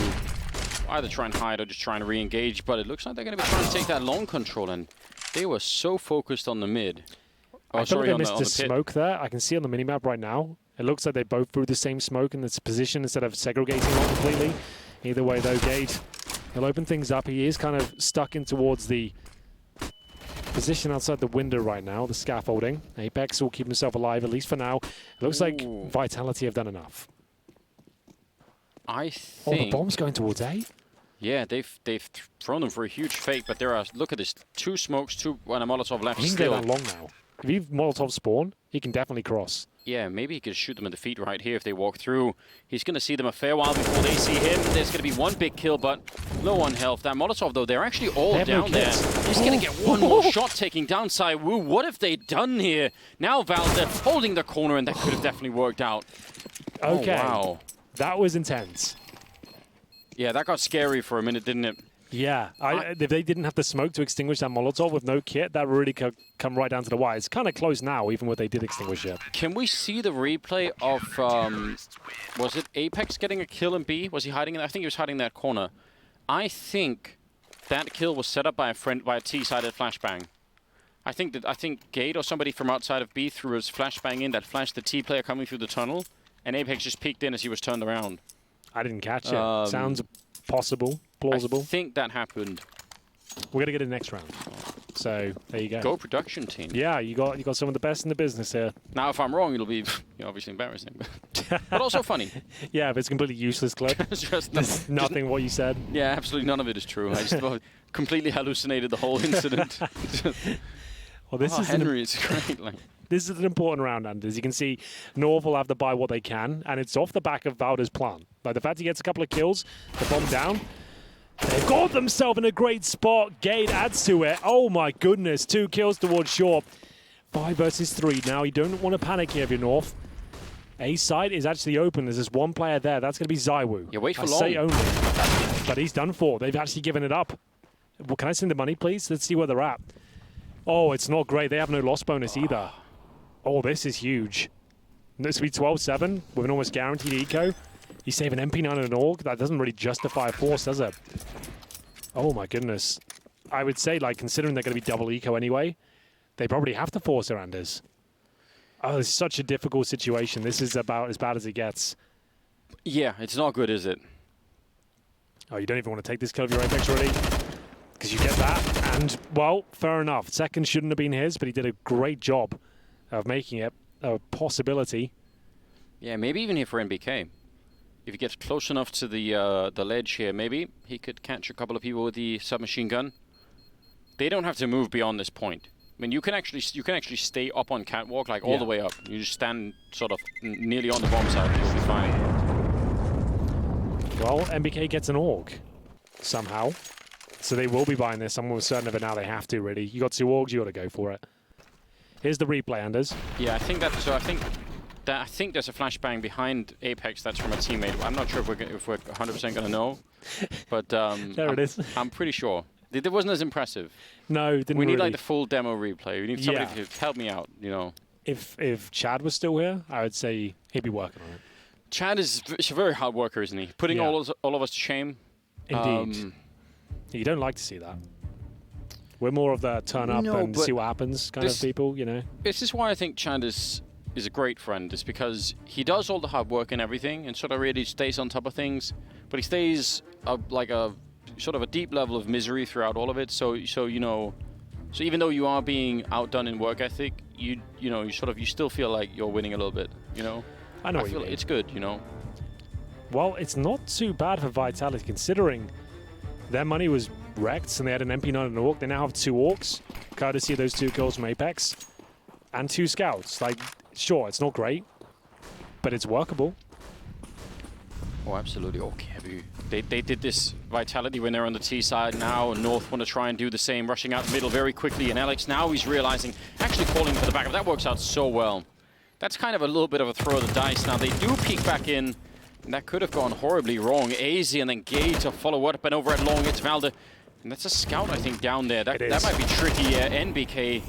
either try and hide or just try and re-engage, but it looks like they're going to be trying to take that long control, and they were so focused on the mid. Oh, I thought they missed the smoke there. I can see on the minimap right now. It looks like they both threw the same smoke in this position instead of segregating one completely. Either way, though, Gade, he'll open things up. He is kind of stuck in towards the position outside the window right now, the scaffolding. Apex will keep himself alive, at least for now. It looks like Vitality have done enough. I think... Oh, the bomb's going towards A? Yeah, they've thrown them for a huge fake, but there are, look at this, 2 smokes, 2 and a Molotov left he can still. Go that long now. If you Molotov spawn, he can definitely cross. Yeah, maybe he could shoot them in the feet right here if they walk through. He's going to see them a fair while before they see him. There's going to be 1 big kill, but low on health. That Molotov, though, they're actually all down there. He's going to get 1 more shot taking down ZywOo. What have they done here? Now Valde holding the corner, and that could have definitely worked out. Okay. Oh, wow. That was intense. Yeah, that got scary for a minute, didn't it? Yeah, if they didn't have the smoke to extinguish that Molotov with no kit, that really could come right down to the wire. It's kind of close now, even when they did extinguish it. Can we see the replay of, was it Apex getting a kill in B? Was he hiding in I think he was hiding in that corner. I think that kill was set up by a T-sided flashbang. I think Gade or somebody from outside of B threw his flashbang in that flashed the T player coming through the tunnel, and Apex just peeked in as he was turned around. I didn't catch it. Sounds possible, plausible. I think that happened. We're gonna get it next round. So there you go. Go production team. Yeah, you got some of the best in the business here. Now, if I'm wrong, it'll be obviously embarrassing, but also funny. Yeah, but it's a completely useless clip. It's just There's nothing what you said. Yeah, absolutely none of it is true. I just completely hallucinated the whole incident. Well, this is Henry is great. Like. This is an important round, and as you can see, North will have to buy what they can, and it's off the back of Valda's plan. Like the fact he gets a couple of kills, the bomb down. They've got themselves in a great spot. Gate adds to it. Oh my goodness, 2 kills towards shore. 5 versus 3. Now you don't want to panic here if you're North. A side is actually open. There's just one player there. That's going to be ZywOo. Yeah, wait for I long. say only, but he's done for. They've actually given it up. Well, can I send the money, please? Let's see where they're at. Oh, it's not great. They have no loss bonus either. Oh, this is huge. This will be 12-7 with an almost guaranteed eco. You save an MP9 and an AUG. That doesn't really justify a force, does it? Oh my goodness. I would say, like, considering they're going to be double eco anyway, they probably have to force Arandis. Oh, it's such a difficult situation. This is about as bad as it gets. Yeah, it's not good, is it? Oh, you don't even want to take this kill of your Apex already? Because you get that, and, well, fair enough. Second shouldn't have been his, but he did a great job of making it a possibility. Yeah, maybe even here for NBK. If he gets close enough to the ledge here, maybe he could catch a couple of people with the submachine gun. They don't have to move beyond this point. I mean, you can actually stay up on catwalk, like all the way up. You just stand sort of nearly on the bomb side, and you'll be fine. Well, NBK gets an AUG somehow, so they will be buying this. I'm almost certain of it now. They have to, really. You got 2 AUGs, you got to go for it. Here's the replay, Anders. Yeah, I think that. So I think there's a flashbang behind Apex. That's from a teammate. I'm not sure if we're 100% gonna know, but there it is. I'm pretty sure. It wasn't as impressive. No, didn't we need really. like the full demo replay. We need somebody to help me out. You know. If Chad was still here, I would say he'd be working on it. Chad is a very hard worker, isn't he? Putting all of us to shame. Indeed. You don't like to see that. We're more of the turn up and see what happens kind of people, you know. This is why I think Chad is a great friend. Is because he does all the hard work and everything, and sort of really stays on top of things. But he stays like a sort of a deep level of misery throughout all of it. So you know, so even though you are being outdone in work ethic, you still feel like you're winning a little bit. You know. I know what you mean. It's good, you know. Well, it's not too bad for Vitality considering their money was wrecked and they had an MP9 and an AUG. They now have 2 AUGs, courtesy of those 2 kills from Apex, and 2 scouts. Like, sure, it's not great, but it's workable. Oh, absolutely. Okay, they did this Vitality when they're on the T side now, and North want to try and do the same, rushing out the middle very quickly, and Alex now he's realizing, actually falling for the back of that works out so well. That's kind of a little bit of a throw of the dice. Now they do peek back in, and that could have gone horribly wrong. AZ and then Gay to follow up, and over at long it's Valda. And that's a scout, I think, down there. That might be tricky. NBK,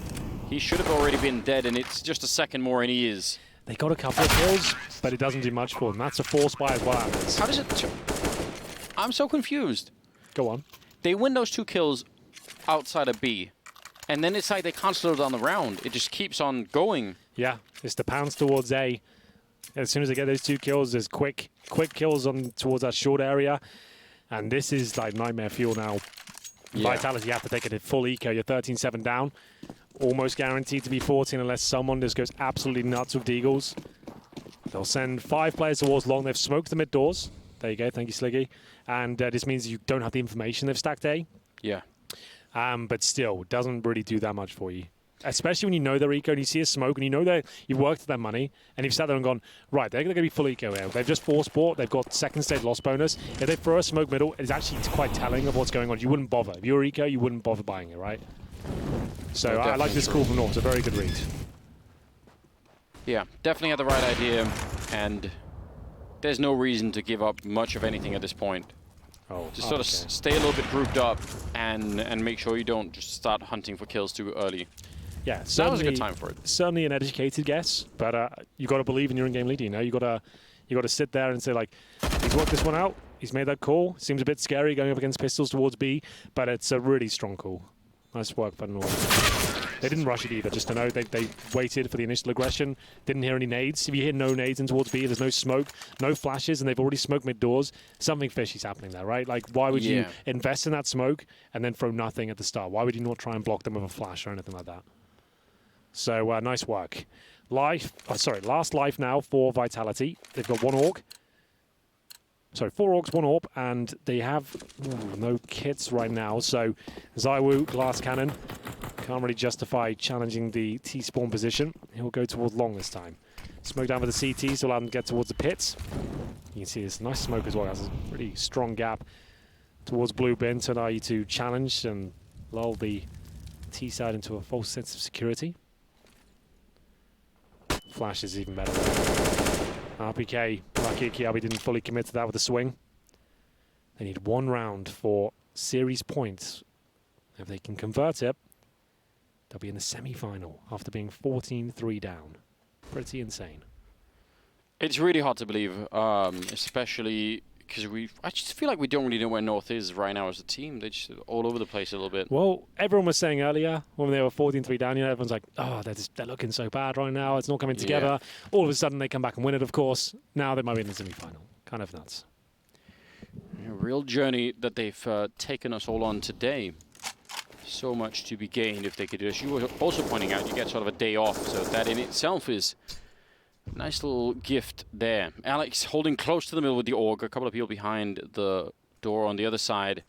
he should have already been dead, and it's just a second more, and he is. They got a couple of kills, but it doesn't do much for them. That's a force buy as well. How does it... I'm so confused. Go on. They win those 2 kills outside of B, and then it's like they can't slow down the round. It just keeps on going. Yeah, it's the pounce towards A. As soon as they get those 2 kills, there's quick kills on towards that short area. And this is like nightmare fuel now. Yeah. Vitality, you have to take it at full eco. You're 13-7 down. Almost guaranteed to be 14 unless someone just goes absolutely nuts with Deagles. They'll send 5 players towards long. They've smoked the mid doors. There you go. Thank you, Sliggy. And this means you don't have the information they've stacked A. Yeah. But still, doesn't really do that much for you. Especially when you know they're eco and you see a smoke and you know that you've worked their money and you've sat there and gone, right, they're going to be full eco here. They've just force bought. They've got second stage loss bonus. If they throw a smoke middle, it's actually quite telling of what's going on. You wouldn't bother. If you were eco, you wouldn't bother buying it, right? So no, I like this call from North. It's a very good read. Yeah, definitely had the right idea, and there's no reason to give up much of anything at this point. Just sort of stay a little bit grouped up and make sure you don't just start hunting for kills too early. Yeah, that was a good time for it. Certainly an educated guess, but you got to believe in your in-game leader. You know, you got to sit there and say like, he's worked this one out. He's made that call. Seems a bit scary going up against pistols towards B, but it's a really strong call. Nice work, North. They didn't rush it either, just to know they waited for the initial aggression. Didn't hear any nades. If you hear no nades in towards B, there's no smoke, no flashes, and they've already smoked mid-doors, something fishy's happening there, right? Like, why would you invest in that smoke and then throw nothing at the start? Why would you not try and block them with a flash or anything like that? So, nice work. Last life now for Vitality. They've got 1 Orc. Sorry, 4 Orcs, 1 AWP, and they have no kits right now. So ZywOo, Glass Cannon, can't really justify challenging the T-spawn position. He'll go towards long this time. Smoke down for the CT, so allow them to get towards the pits. You can see this nice smoke as well. Has a pretty strong gap towards blue bin to allow you to challenge and lull the T side into a false sense of security. Flash is even better. RPK, lucky Kiabi didn't fully commit to that with the swing. They need 1 round for series points. If they can convert it, they'll be in the semi-final after being 14-3 down. Pretty insane. It's really hard to believe, especially because I just feel like we don't really know where North is right now as a team. They're just all over the place a little bit. Well, everyone was saying earlier when they were 14-3 down, everyone's like, oh, they're looking so bad right now. It's not coming together. Yeah. All of a sudden, they come back and win it, of course. Now they might be in the semi-final. Kind of nuts. A real journey that they've taken us all on today. So much to be gained if they could do this. You were also pointing out you get sort of a day off, so that in itself is a nice little gift there. Alex holding close to the middle with the Org. A couple of people behind the door on the other side.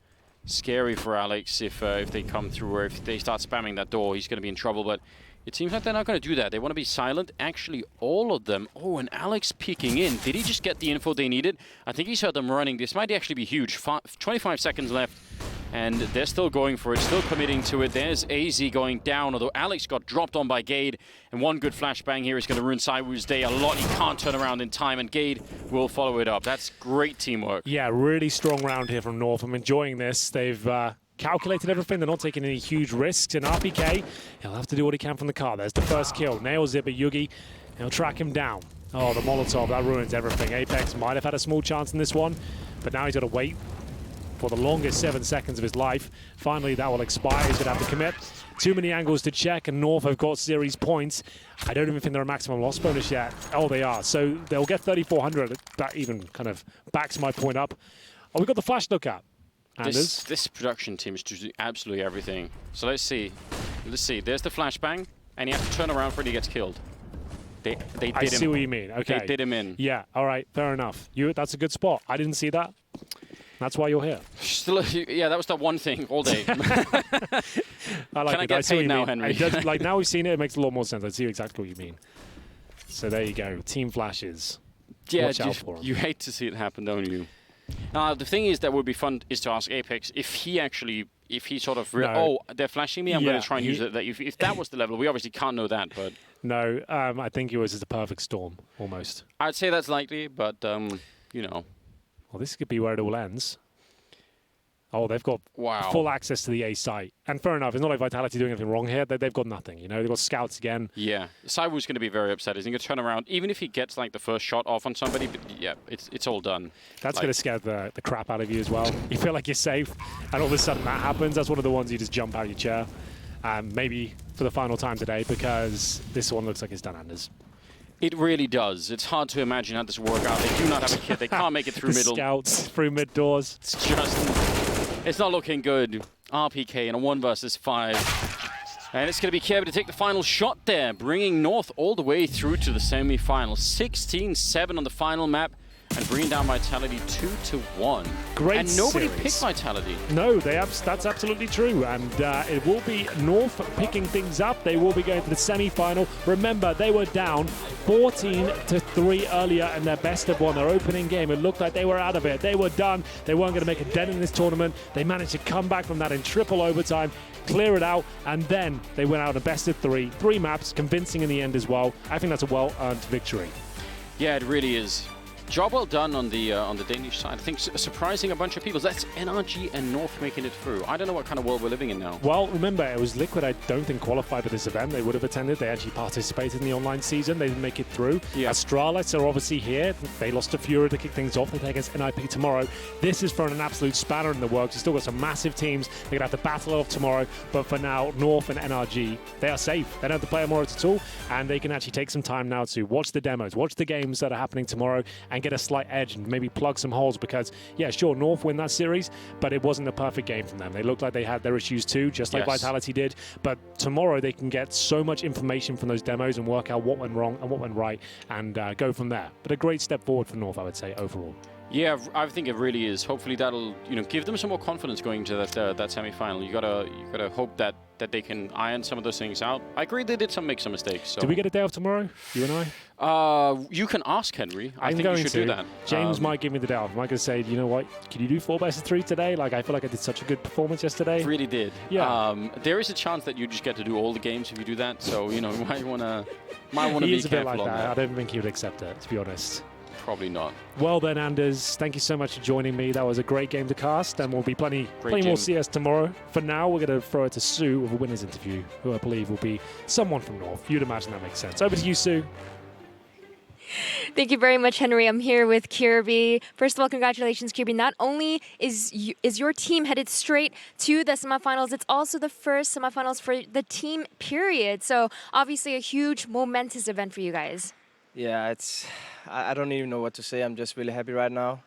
Scary for Alex if they come through, or if they start spamming that door, he's going to be in trouble. But it seems like they're not going to do that. They want to be silent. Actually, all of them. Oh, and Alex peeking in. Did he just get the info they needed? I think he's heard them running. This might actually be huge. 25 seconds left. And they're still going for it, still committing to it. There's AZ going down, although Alex got dropped on by Gade. And one good flashbang here is going to ruin ZywOo's day a lot. He can't turn around in time, and Gade will follow it up. That's great teamwork. Yeah, really strong round here from North. I'm enjoying this. They've calculated everything. They're not taking any huge risks. And RPK, he'll have to do what he can from the car. There's the first kill. Nails it, but Yugi, he'll track him down. Oh, the Molotov, that ruins everything. Apex might have had a small chance in this one, but now he's got to wait for the longest 7 seconds of his life. Finally, that will expire. He's going to have to commit. Too many angles to check, and North have got series points. I don't even think they're a maximum loss bonus yet. Oh, they are. So they'll get 3,400. That even kind of backs my point up. Oh, we've got the flash look at. This production team is just doing absolutely everything. So let's see. Let's see. There's the flashbang, and he has to turn around before he gets killed. They did him. I see what you mean. Okay. They did him in. Yeah, all right. Fair enough. That's a good spot. I didn't see that. That's why you're here. Still, yeah, that was the one thing all day. I like Can I get paid now, Henry? Like, now we've seen it, it makes a lot more sense. I see exactly what you mean. So there you go. Team flashes. Yeah, Watch out for 'em. You hate to see it happen, don't you? The thing is that would be fun is to ask Apex if he sort of... Oh, they're flashing me, I'm going to try and use it. If that was the level, we obviously can't know that, but... No, I think it was just a perfect storm, almost. I'd say that's likely, but, you know... Well, this could be where it all ends. Oh, they've got full access to the A site. And fair enough, it's not like Vitality doing anything wrong here. They've got nothing, you know? They've got scouts again. Yeah. ZywOo's going to be very upset. He's going to turn around, even if he gets, like, the first shot off on somebody. But, yeah, it's all done. That's going to scare the crap out of you as well. You feel like you're safe, and all of a sudden that happens. That's one of the ones you just jump out of your chair. Maybe for the final time today, because this one looks like it's done, Anders. It really does. It's hard to imagine how this will work out. They do not have a kit. They can't make it through middle. Scouts through mid doors. It's not looking good. RPK in a 1 versus 5. And it's going to be Kevin to take the final shot there, bringing North all the way through to the semi-final. 16-7 on the final map. And bringing down Vitality 2-1. Great And nobody series. picked Vitality. No, that's absolutely true. And it will be North picking things up. They will be going to the semi-final. Remember, they were down 14-3 earlier in their best of 1. Their opening game, it looked like they were out of it. They were done. They weren't going to make a dent in this tournament. They managed to come back from that in triple overtime, clear it out, and then they went out in a best of 3. 3 maps, convincing in the end as well. I think that's a well-earned victory. Yeah, it really is. Job well done on the Danish side. I think surprising a bunch of people. That's NRG and North making it through. I don't know what kind of world we're living in now. Well, remember, it was Liquid, I don't think, qualified for this event. They would have attended. They actually participated in the online season. They didn't make it through. Yeah. Astralis are obviously here. They lost to Fury to kick things off. They play against NIP tomorrow. This is for an absolute spanner in the works. You've still got some massive teams. They're going to have to battle off tomorrow. But for now, North and NRG, they are safe. They don't have to play tomorrow at all. And they can actually take some time now to watch the demos, watch the games that are happening tomorrow, and get a slight edge and maybe plug some holes. Because, yeah, sure, North win that series, but it wasn't a perfect game from them. They looked like they had their issues too, just like Vitality did. But tomorrow they can get so much information from those demos and work out what went wrong and what went right and go from there. But a great step forward for North, I would say, overall. Yeah, I think it really is. Hopefully that'll give them some more confidence going to that semi-final. You gotta hope that they can iron some of those things out. I agree they did make some mistakes. So. Do we get a day off tomorrow, you and I? You can ask Henry. I think going you should do that. James might give me the day off. I'm going to say, you know what? Can you do 4 best of 3 today? Like, I feel like I did such a good performance yesterday. Really did. Yeah. There is a chance that you just get to do all the games if you do that. So you might wanna be careful He is a bit like on that. I don't think he would accept it, to be honest. Probably not. Well then, Anders, thank you so much for joining me. That was a great game to cast, and we'll be plenty more CS tomorrow. For now, we're going to throw it to Sue with a winner's interview, who I believe will be someone from North. You'd imagine that makes sense. Over to you, Sue. Thank you very much, Henry. I'm here with Kirby. First of all, congratulations, Kirby. Not only is your team headed straight to the semifinals, it's also the first semifinals for the team period. So obviously a huge, momentous event for you guys. Yeah, I don't even know what to say. I'm just really happy right now.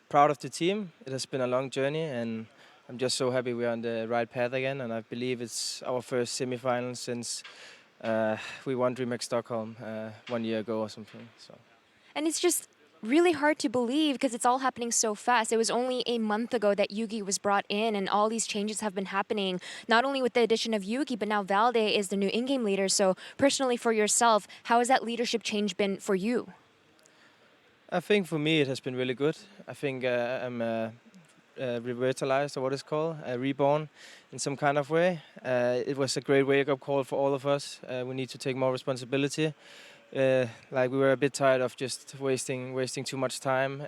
Proud of the team. It has been a long journey, and I'm just so happy we're on the right path again. And I believe it's our first semi-final since we won DreamHack Stockholm 1 year ago or something. So. And it's just really hard to believe because it's all happening so fast. It was only a month ago that Yugi was brought in, and all these changes have been happening, not only with the addition of Yugi, but now Valde is the new in-game leader. So personally for yourself, how has that leadership change been for you? I think for me it has been really good. I think I'm revitalized, or what it's called, reborn in some kind of way. It was a great wake-up call for all of us. We need to take more responsibility. Like we were a bit tired of just wasting too much time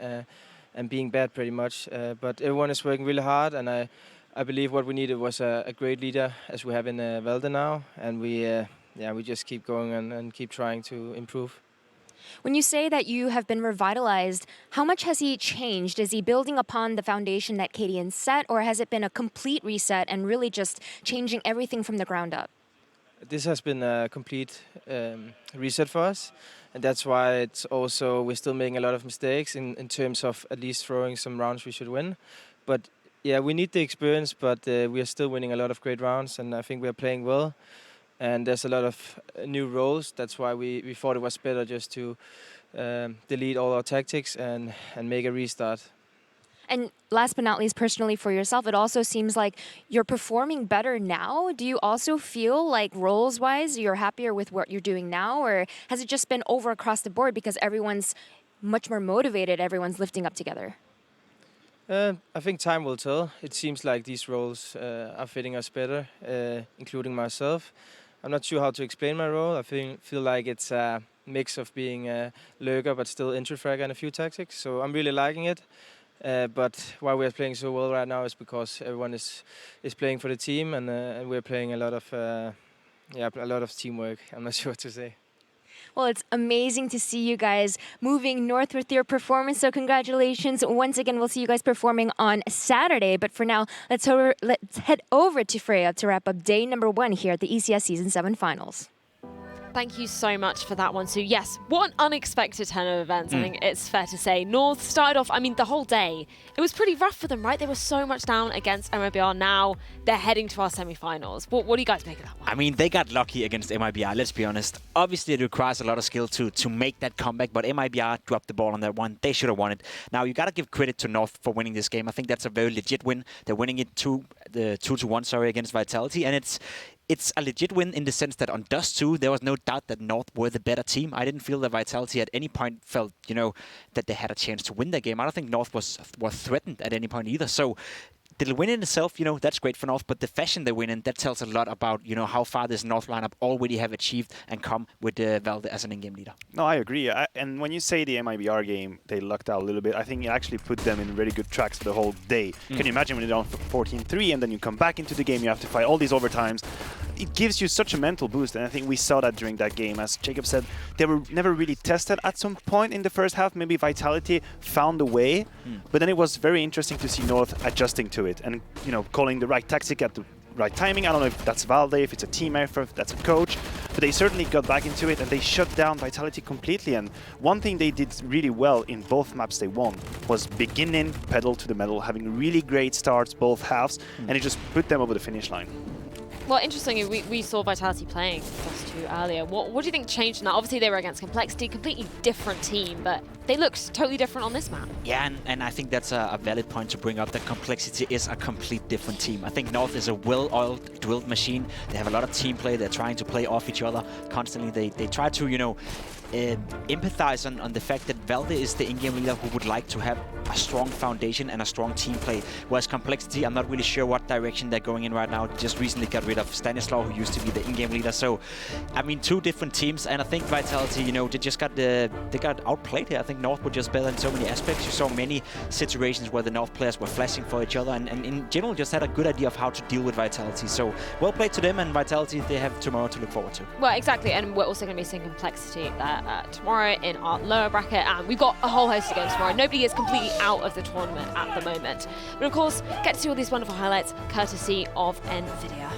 and being bad pretty much. But everyone is working really hard, and I believe what we needed was a great leader, as we have in Valde now, and we just keep going and keep trying to improve. When you say that you have been revitalized, how much has he changed? Is he building upon the foundation that Cadian set, or has it been a complete reset and really just changing everything from the ground up? This has been a complete reset for us, and that's why it's also we're still making a lot of mistakes in terms of at least throwing some rounds we should win. But yeah, we need the experience, but we are still winning a lot of great rounds, and I think we are playing well. And there's a lot of new roles. That's why we thought it was better just to delete all our tactics and make a restart. And last but not least, personally for yourself, it also seems like you're performing better now. Do you also feel like roles-wise you're happier with what you're doing now, or has it just been over across the board because everyone's much more motivated, everyone's lifting up together? I think time will tell. It seems like these roles are fitting us better, including myself. I'm not sure how to explain my role. I feel like it's a mix of being a lurker but still entry fragger and a few tactics. So I'm really liking it. But why we're playing so well right now is because everyone is playing for the team, and we're playing a lot of teamwork. I'm not sure what to say. Well, it's amazing to see you guys moving north with your performance. So congratulations once again. We'll see you guys performing on Saturday. But for now, let's head over to Freya to wrap up day number 1 here at the ECS Season 7 Finals. Thank you so much for that one, Sue. Yes, what an unexpected turn of events, I think it's fair to say. North started off, the whole day, it was pretty rough for them, right? They were so much down against MIBR. Now they're heading to our semi-finals. What do you guys make of that one? They got lucky against MIBR, let's be honest. Obviously, it requires a lot of skill to make that comeback, but MIBR dropped the ball on that one. They should have won it. Now, you got to give credit to North for winning this game. I think that's a very legit win. They're winning it 2-1 against Vitality, and it's a legit win in the sense that on Dust 2, there was no doubt that North were the better team. I didn't feel that Vitality at any point felt, that they had a chance to win the game. I don't think North was threatened at any point either. So the win in itself, that's great for North, but the fashion they win in, that tells a lot about, how far this North lineup already have achieved and come with Valde as an in-game leader. No, I agree. And when you say the MIBR game, they lucked out a little bit, I think it actually put them in very good tracks for the whole day. Can you imagine when you're down 14-3 and then you come back into the game, you have to fight all these overtimes. It gives you such a mental boost, and I think we saw that during that game. As Jacob said, they were never really tested at some point in the first half. Maybe Vitality found a way, but then it was very interesting to see North adjusting to it and, calling the right tactic at the right timing. I don't know if that's Valde, if it's a team effort, if that's a coach, but they certainly got back into it and they shut down Vitality completely. And one thing they did really well in both maps they won was beginning pedal to the metal, having really great starts both halves, and it just put them over the finish line. Well, interestingly, we saw Vitality playing +2 earlier. What do you think changed in that? Obviously, they were against Complexity, completely different team, but they looked totally different on this map. Yeah, and I think that's a valid point to bring up, that Complexity is a complete different team. I think North is a well-oiled, drilled machine. They have a lot of team play. They're trying to play off each other constantly. They try to, empathize on the fact that Valde is the in-game leader who would like to have a strong foundation and a strong team play. Whereas Complexity, I'm not really sure what direction they're going in right now. Just recently got rid of Stanislaw, who used to be the in-game leader. So, I mean, two different teams, and I think Vitality, they just got outplayed here. I think North were just better in so many aspects. You saw many situations where the North players were flashing for each other, and in general just had a good idea of how to deal with Vitality. So, well played to them, and Vitality, they have tomorrow to look forward to. Well, exactly, and we're also going to be seeing Complexity tomorrow in our lower bracket, and we've got a whole host of games tomorrow. Nobody is completely out of the tournament at the moment. But of course, get to see all these wonderful highlights courtesy of NVIDIA.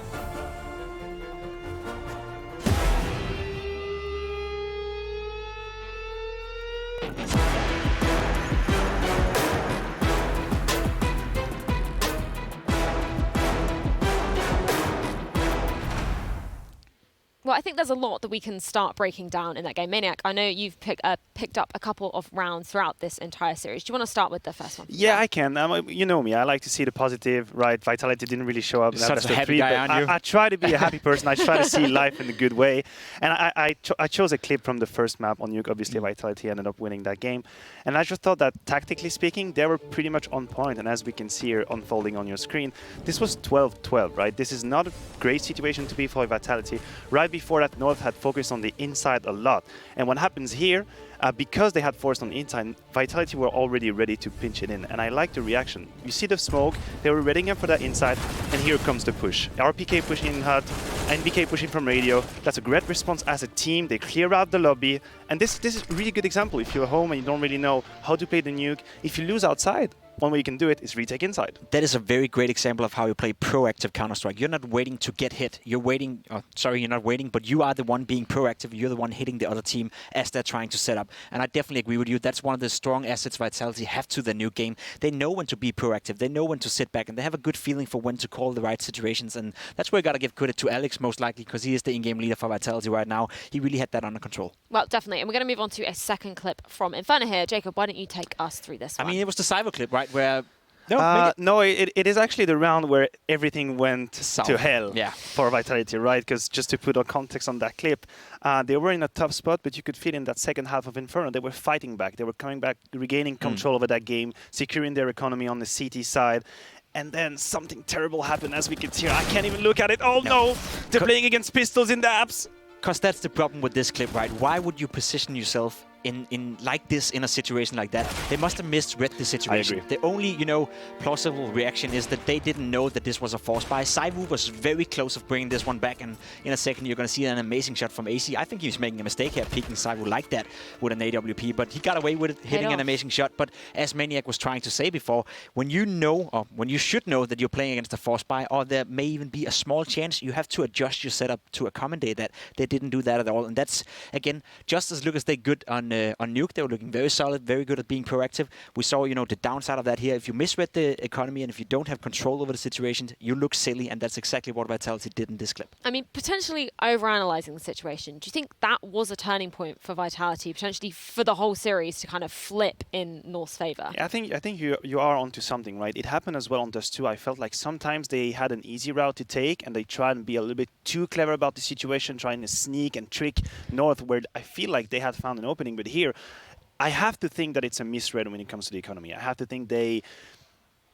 Well, I think there's a lot that we can start breaking down in that game. Maniac, I know you've picked up a couple of rounds throughout this entire series. Do you want to start with the first one? Yeah, I can. You know me. I like to see the positive, right? Vitality didn't really show up. Such a happy guy, aren't you? I try to be a happy person. I try to see life in a good way. And I chose a clip from the first map on Nuke. Obviously, Vitality ended up winning that game. And I just thought that, tactically speaking, they were pretty much on point. And as we can see here unfolding on your screen, this was 12-12, right? This is not a great situation to be for Vitality. Right before that, North had focused on the inside a lot. And what happens here, because they had forced on the inside, Vitality were already ready to pinch it in. And I like the reaction. You see the smoke, they were readying up for that inside, and here comes the push. RPK pushing in HUD, NBK pushing from radio. That's a great response as a team. They clear out the lobby. And this is a really good example. If you're home and you don't really know how to play the Nuke, if you lose outside, one way you can do it is retake inside. That is a very great example of how you play proactive Counter-Strike. You're not waiting to get hit. You're waiting, you're not waiting, but you are the one being proactive. You're the one hitting the other team as they're trying to set up. And I definitely agree with you. That's one of the strong assets Vitality have to the new game. They know when to be proactive. They know when to sit back, and they have a good feeling for when to call the right situations. And that's where I got to give credit to Alex, most likely, because he is the in-game leader for Vitality right now. He really had that under control. Well, definitely. And we're going to move on to a second clip from Inferno here. Jacob, why don't you take us through this one? I mean, it was the Cyber clip, right, where... No, it is actually the round where everything went to hell for Vitality, right? Because just to put a context on that clip, they were in a tough spot, but you could feel in that second half of Inferno, they were fighting back. They were coming back, regaining control over that game, securing their economy on the CT side. And then something terrible happened, as we could see. I can't even look at it. Oh, no! They're playing against pistols in the apps. Because that's the problem with this clip, right? Why would you position yourself in like this in a situation like that? They must have misread the situation. I agree. The only, plausible reaction is that they didn't know that this was a force buy. Saivu was very close of bringing this one back, and in a second you're going to see an amazing shot from AC. I think he was making a mistake here, peeking Saivu like that with an AWP, but he got away with it, hitting an amazing shot. But as Maniac was trying to say before, when you know, or when you should know that you're playing against a force buy, or there may even be a small chance, you have to adjust your setup to accommodate that. They didn't do that at all, and that's, again, just as Lucas, they good on Nuke. They were looking very solid, very good at being proactive. We saw, the downside of that here. If you misread the economy and if you don't have control over the situation, you look silly, and that's exactly what Vitality did in this clip. I mean, potentially overanalyzing the situation. Do you think that was a turning point for Vitality, potentially for the whole series to kind of flip in North's favour? Yeah, I think you are onto something, right? It happened as well on Dust 2. I felt like sometimes they had an easy route to take, and they tried and be a little bit too clever about the situation, trying to sneak and trick North, where I feel like they had found an opening. But here, I have to think that it's a misread when it comes to the economy. I have to think they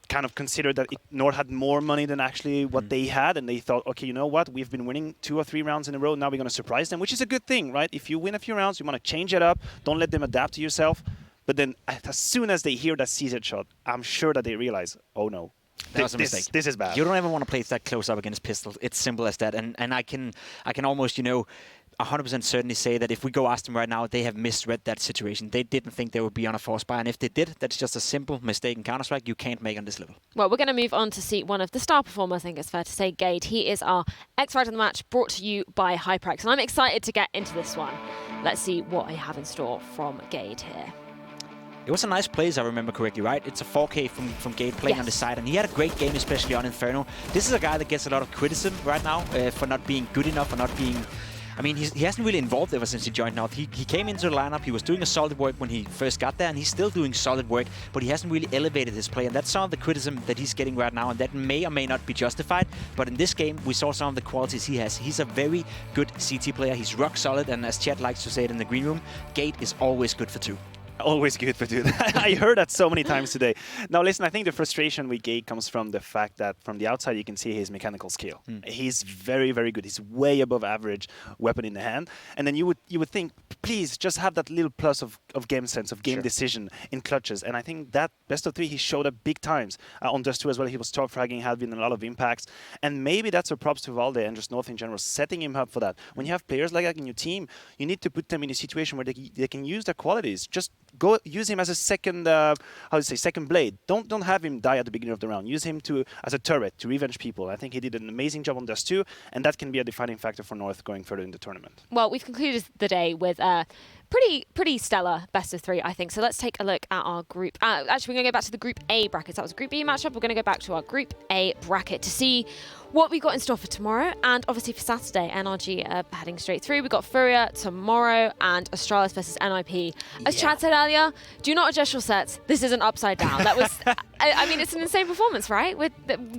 kind of considered that North had more money than actually what they had, and they thought, okay, you know what, we've been winning 2 or 3 rounds in a row, now we're going to surprise them, which is a good thing, right? If you win a few rounds, you want to change it up, don't let them adapt to yourself. But then as soon as they hear that CZ shot, I'm sure that they realize, oh no, That was a mistake. This is bad. You don't ever want to play that close up against pistols. It's simple as that. And I can almost, 100% certainly say that if we go ask them right now, they have misread that situation. They didn't think they would be on a force buy, and if they did, that's just a simple mistake in Counter-Strike you can't make on this level. Well, we're going to move on to see one of the star performers, I think it's fair to say, Gade. He is our X-Factor of the match, brought to you by Hyprex, and I'm excited to get into this one. Let's see what I have in store from Gade here. It was a nice play, as I remember correctly, right? It's a 4K from Gade playing on the side, and he had a great game, especially on Inferno. This is a guy that gets a lot of criticism right now for not being good enough, for not being... I mean, he hasn't really evolved ever since he joined North. He came into the lineup, he was doing a solid work when he first got there, and he's still doing solid work, but he hasn't really elevated his play, and that's some of the criticism that he's getting right now, and that may or may not be justified, but in this game, we saw some of the qualities he has. He's a very good CT player, he's rock solid, and as Chad likes to say it in the green room, Gade is always good for 2. Always good for doing that. I heard that so many times today. Now, listen, I think the frustration with Gade comes from the fact that from the outside you can see his mechanical skill. He's very, very good. He's way above average weapon in the hand. And then you would think, please just have that little plus of game sense, of game decision in clutches. And I think that best of 3 he showed up big times. On Dust 2 as well, he was top fragging, had been a lot of impacts. And maybe that's a props to Valde and just North in general, setting him up for that. When you have players like that in your team, you need to put them in a situation where they can use their qualities. Just go use him as a second, second blade. Don't have him die at the beginning of the round. Use him as a turret to revenge people. I think he did an amazing job on Dust 2, and that can be a defining factor for North going further in the tournament. Well, we've concluded the day with pretty stellar best of 3, I think. So let's take a look at our group. Actually, we're going to go back to the Group A brackets. That was a Group B matchup. We're going to go back to our Group A bracket to see what we got in store for tomorrow, and obviously for Saturday, NRG are heading straight through. We've got Furia tomorrow and Astralis versus NIP. As Chad said earlier, do not adjust your sets. This isn't upside down. That was, I mean, it's an insane performance, right?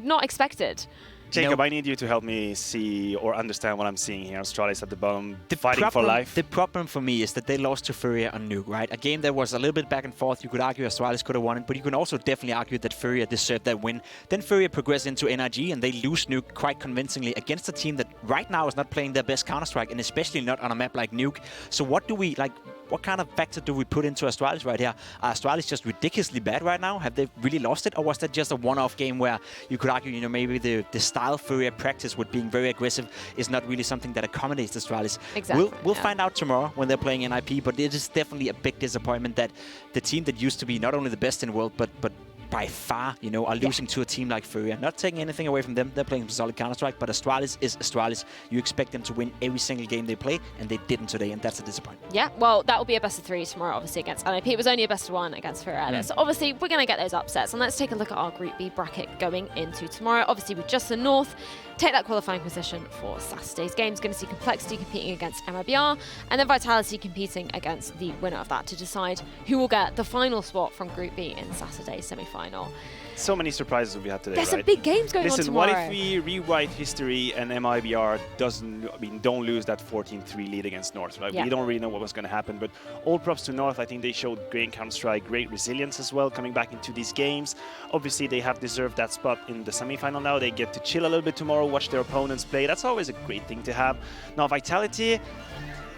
Not expected. Jacob, I need you to help me see or understand what I'm seeing here. Astralis at the bottom, fighting for life. The problem for me is that they lost to Furia on Nuke, right? A game that was a little bit back and forth. You could argue Astralis could have won it, but you can also definitely argue that Furia deserved that win. Then Furia progressed into NRG, and they lose Nuke quite convincingly against a team that right now is not playing their best Counter-Strike, and especially not on a map like Nuke. So what do we, what kind of factor do we put into Astralis right here? Are Astralis just ridiculously bad right now? Have they really lost it? Or was that just a one-off game where you could argue, maybe the style Furia practice with being very aggressive is not really something that accommodates Astralis? Exactly. We'll find out tomorrow when they're playing NIP, but it is definitely a big disappointment that the team that used to be not only the best in the world, but by far, are losing to a team like Furia. Not taking anything away from them. They're playing some solid Counter-Strike, but Astralis is Astralis. You expect them to win every single game they play, and they didn't today, and that's a disappointment. Yeah, well, that will be a best of 3 tomorrow, obviously, against NIP. It was only a best of 1 against Furia. So obviously, we're going to get those upsets, and let's take a look at our Group B bracket going into tomorrow. Obviously, with just the North, take that qualifying position for Saturday's games. Going to see Complexity competing against MIBR, and then Vitality competing against the winner of that to decide who will get the final spot from Group B in Saturday's semi-final. So many surprises we had today. There's some big games going on tomorrow. What if we rewrite history and MIBR don't lose that 14-3 lead against North, right? Yeah. We don't really know what was going to happen, but all props to North. I think they showed great Counter-Strike, great resilience as well, coming back into these games. Obviously, they have deserved that spot in the semi-final now. They get to chill a little bit tomorrow, watch their opponents play. That's always a great thing to have. Now, Vitality,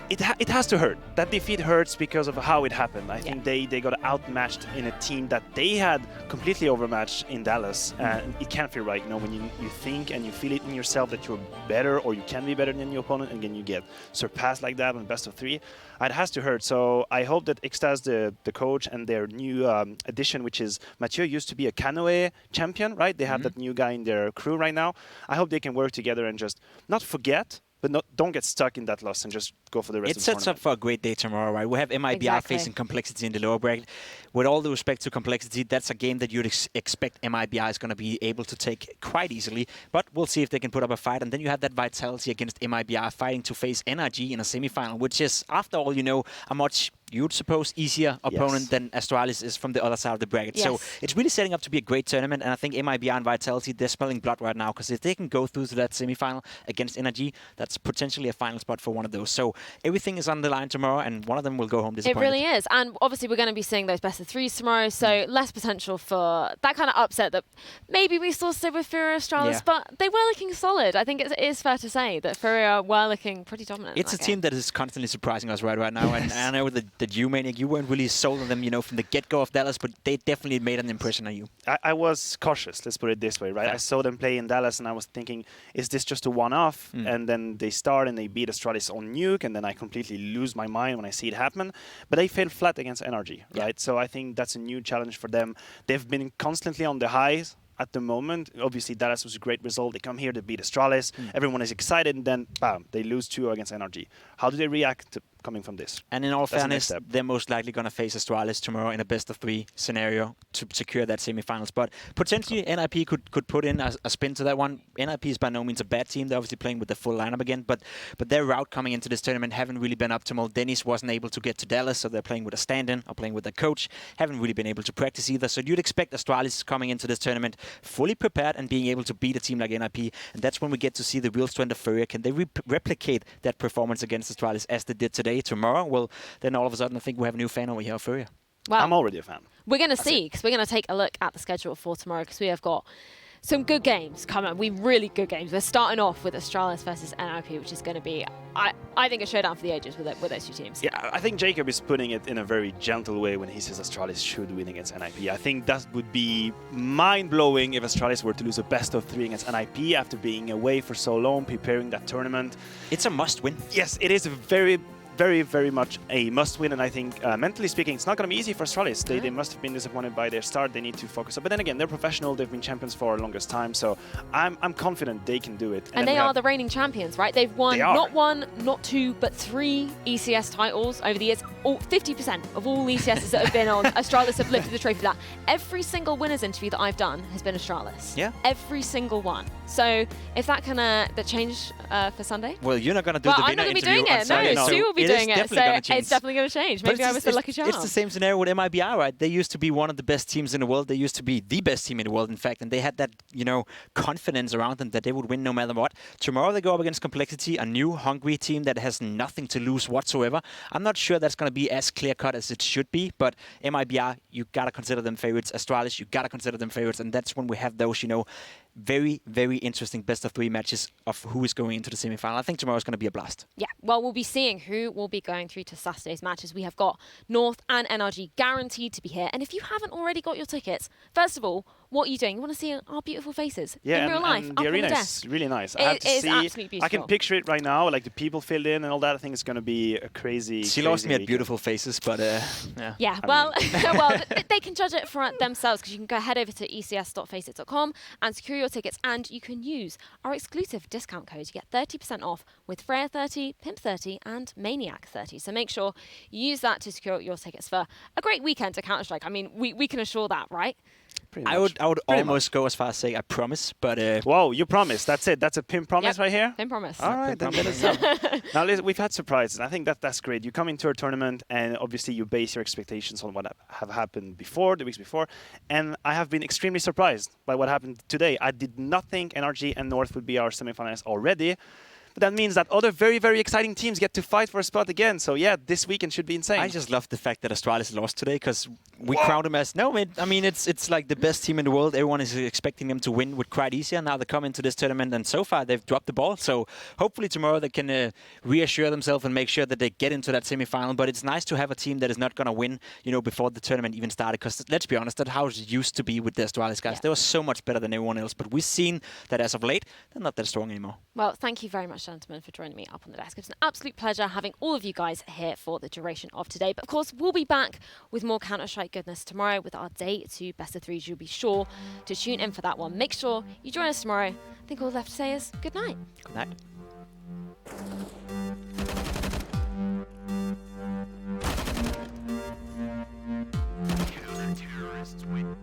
it has to hurt. That defeat hurts because of how it happened. I think they got outmatched in a team that they had completely overmatched in Dallas. And it can't feel right, when you think and you feel it in yourself that you're better or you can be better than your opponent, and then you get surpassed like that on best of 3. It has to hurt. So I hope that Extaz, the coach, and their new addition, which is Mathieu, used to be a canoe champion, right? They have that new guy in their crew right now. I hope they can work together and just not forget, but don't get stuck in that loss and just go for the rest of the tournament. It sets up for a great day tomorrow, right? We have MIBR facing Complexity in the lower bracket. With all the respect to Complexity, that's a game that you'd expect MIBR is going to be able to take quite easily. But we'll see if they can put up a fight. And then you have that Vitality against MIBR fighting to face NRG in a semi-final, which is, after all, a much you'd suppose, easier opponent than Astralis is from the other side of the bracket. Yes. So it's really setting up to be a great tournament, and I think MIBR and Vitality, they're smelling blood right now, because if they can go through to that semi-final against Energy, that's potentially a final spot for one of those. So everything is on the line tomorrow, and one of them will go home disappointed. It really is. And obviously we're going to be seeing those best of threes tomorrow, so less potential for that kind of upset that maybe we saw with Furia Astralis, but they were looking solid. I think it is fair to say that Furia were looking pretty dominant. It's a team that is constantly surprising us right now, and I know that you, Maniac, you weren't really sold on them, from the get-go of Dallas, but they definitely made an impression on you. I was cautious, let's put it this way, right? I saw them play in Dallas, and I was thinking, is this just a one-off? And then they start and they beat Astralis on Nuke, and then I completely lose my mind when I see it happen. But they fell flat against Energy, right? So I think that's a new challenge for them. They've been constantly on the highs at the moment. Obviously, Dallas was a great result. They come here to beat Astralis. Everyone is excited, and then, bam, they lose 2 against Energy. How do they react coming from this? And in all fairness, they're most likely going to face Astralis tomorrow in a best-of-3 scenario to secure that semi-final spot. Potentially, NIP could put in a spin to that one. NIP is by no means a bad team. They're obviously playing with the full lineup again, but their route coming into this tournament haven't really been optimal. Dennis wasn't able to get to Dallas, so they're playing with a stand-in or playing with a coach. Haven't really been able to practice either. So you'd expect Astralis coming into this tournament fully prepared and being able to beat a team like NIP. And that's when we get to see the real strength of Furia. Can they replicate that performance against Astralis as they did today? Tomorrow, well, then all of a sudden I think we have a new fan over here of Furia. Well, I'm already a fan. We're going to see, because we're going to take a look at the schedule for tomorrow, because we have got some good games coming. Really good games. We're starting off with Astralis versus NIP, which is going to be, I think, a showdown for the ages with those two teams. Yeah, I think Jacob is putting it in a very gentle way when he says Astralis should win against NIP. I think that would be mind-blowing if Astralis were to lose a best-of-3 against NIP after being away for so long, preparing that tournament. It's a must-win. Yes, it is a very, very much a must-win, and I think, mentally speaking, it's not going to be easy for Astralis. They must have been disappointed by their start. They need to focus up. But then again, they're professional. They've been champions for the longest time, so I'm confident they can do it. And they are the reigning champions, right? They've won not 1, not 2, but 3 ECS titles over the years. 50% of all ECSs that have been on, Astralis have lifted the trophy for that. Every single winner's interview that I've done has been Astralis. Yeah. Every single one. So if that can that change for Sunday? Well, you're not going to do the winner interview I'm not going to be doing it. Sunday, No, Sue will be doing it. So it's definitely going to change. Maybe I was the lucky charm. It's the same scenario with MIBR, right? They used to be one of the best teams in the world. They used to be the best team in the world, in fact, and they had that, confidence around them that they would win no matter what. Tomorrow they go up against Complexity, a new, hungry team that has nothing to lose whatsoever. I'm not sure that's going to be as clear-cut as it should be, but MIBR, you got to consider them favorites. Astralis, you got to consider them favorites, and that's when we have those, very, very interesting best-of-3 matches of who is going into the semi-final. I think tomorrow is going to be a blast. Yeah, well, we'll be seeing who will be going through to Saturday's matches. We have got North and NRG guaranteed to be here. And if you haven't already got your tickets, first of all, what are you doing? You want to see our beautiful faces in real life, and up the on the arena desk. is really nice. It is absolutely beautiful. I can picture it right now, like the people filled in and all that. I think it's going to be a crazy. She lost me at beautiful faces, but yeah. Yeah, well, well, they can judge it for themselves, because you can go head over to ecs.faceit.com and secure your tickets, and you can use our exclusive discount code. You get 30% off with Freya30, Pimp30, and Maniac30. So make sure you use that to secure your tickets for a great weekend to Counter-Strike. I mean, we can assure that, right? I would almost go as far as say I promise, but whoa, you promise. That's it. That's a pin promise right here. Pin promise. All right, then let us know. Now listen, we've had surprises. I think that's great. You come into a tournament and obviously you base your expectations on what have happened before, the weeks before, and I have been extremely surprised by what happened today. I did not think NRG and North would be our semifinalists already. But that means that other very, very exciting teams get to fight for a spot again. So yeah, this weekend should be insane. I just love the fact that Astralis lost today, because we crowned them as it's like the best team in the world. Everyone is expecting them to win with quite easier. Now they come into this tournament, and so far they've dropped the ball. So hopefully tomorrow they can reassure themselves and make sure that they get into that semi-final. But it's nice to have a team that is not going to win, before the tournament even started. Because let's be honest, that's how it used to be with the Astralis guys. Yeah. They were so much better than everyone else. But we've seen that as of late, they're not that strong anymore. Well, thank you very much, gentlemen, for joining me up on the desk. It's an absolute pleasure having all of you guys here for the duration of today. But of course, we'll be back with more Counter-Strike goodness tomorrow with our Day 2 best of threes. You'll be sure to tune in for that one. Make sure you join us tomorrow. I think all left to say is good night. Good night. Terrorists win.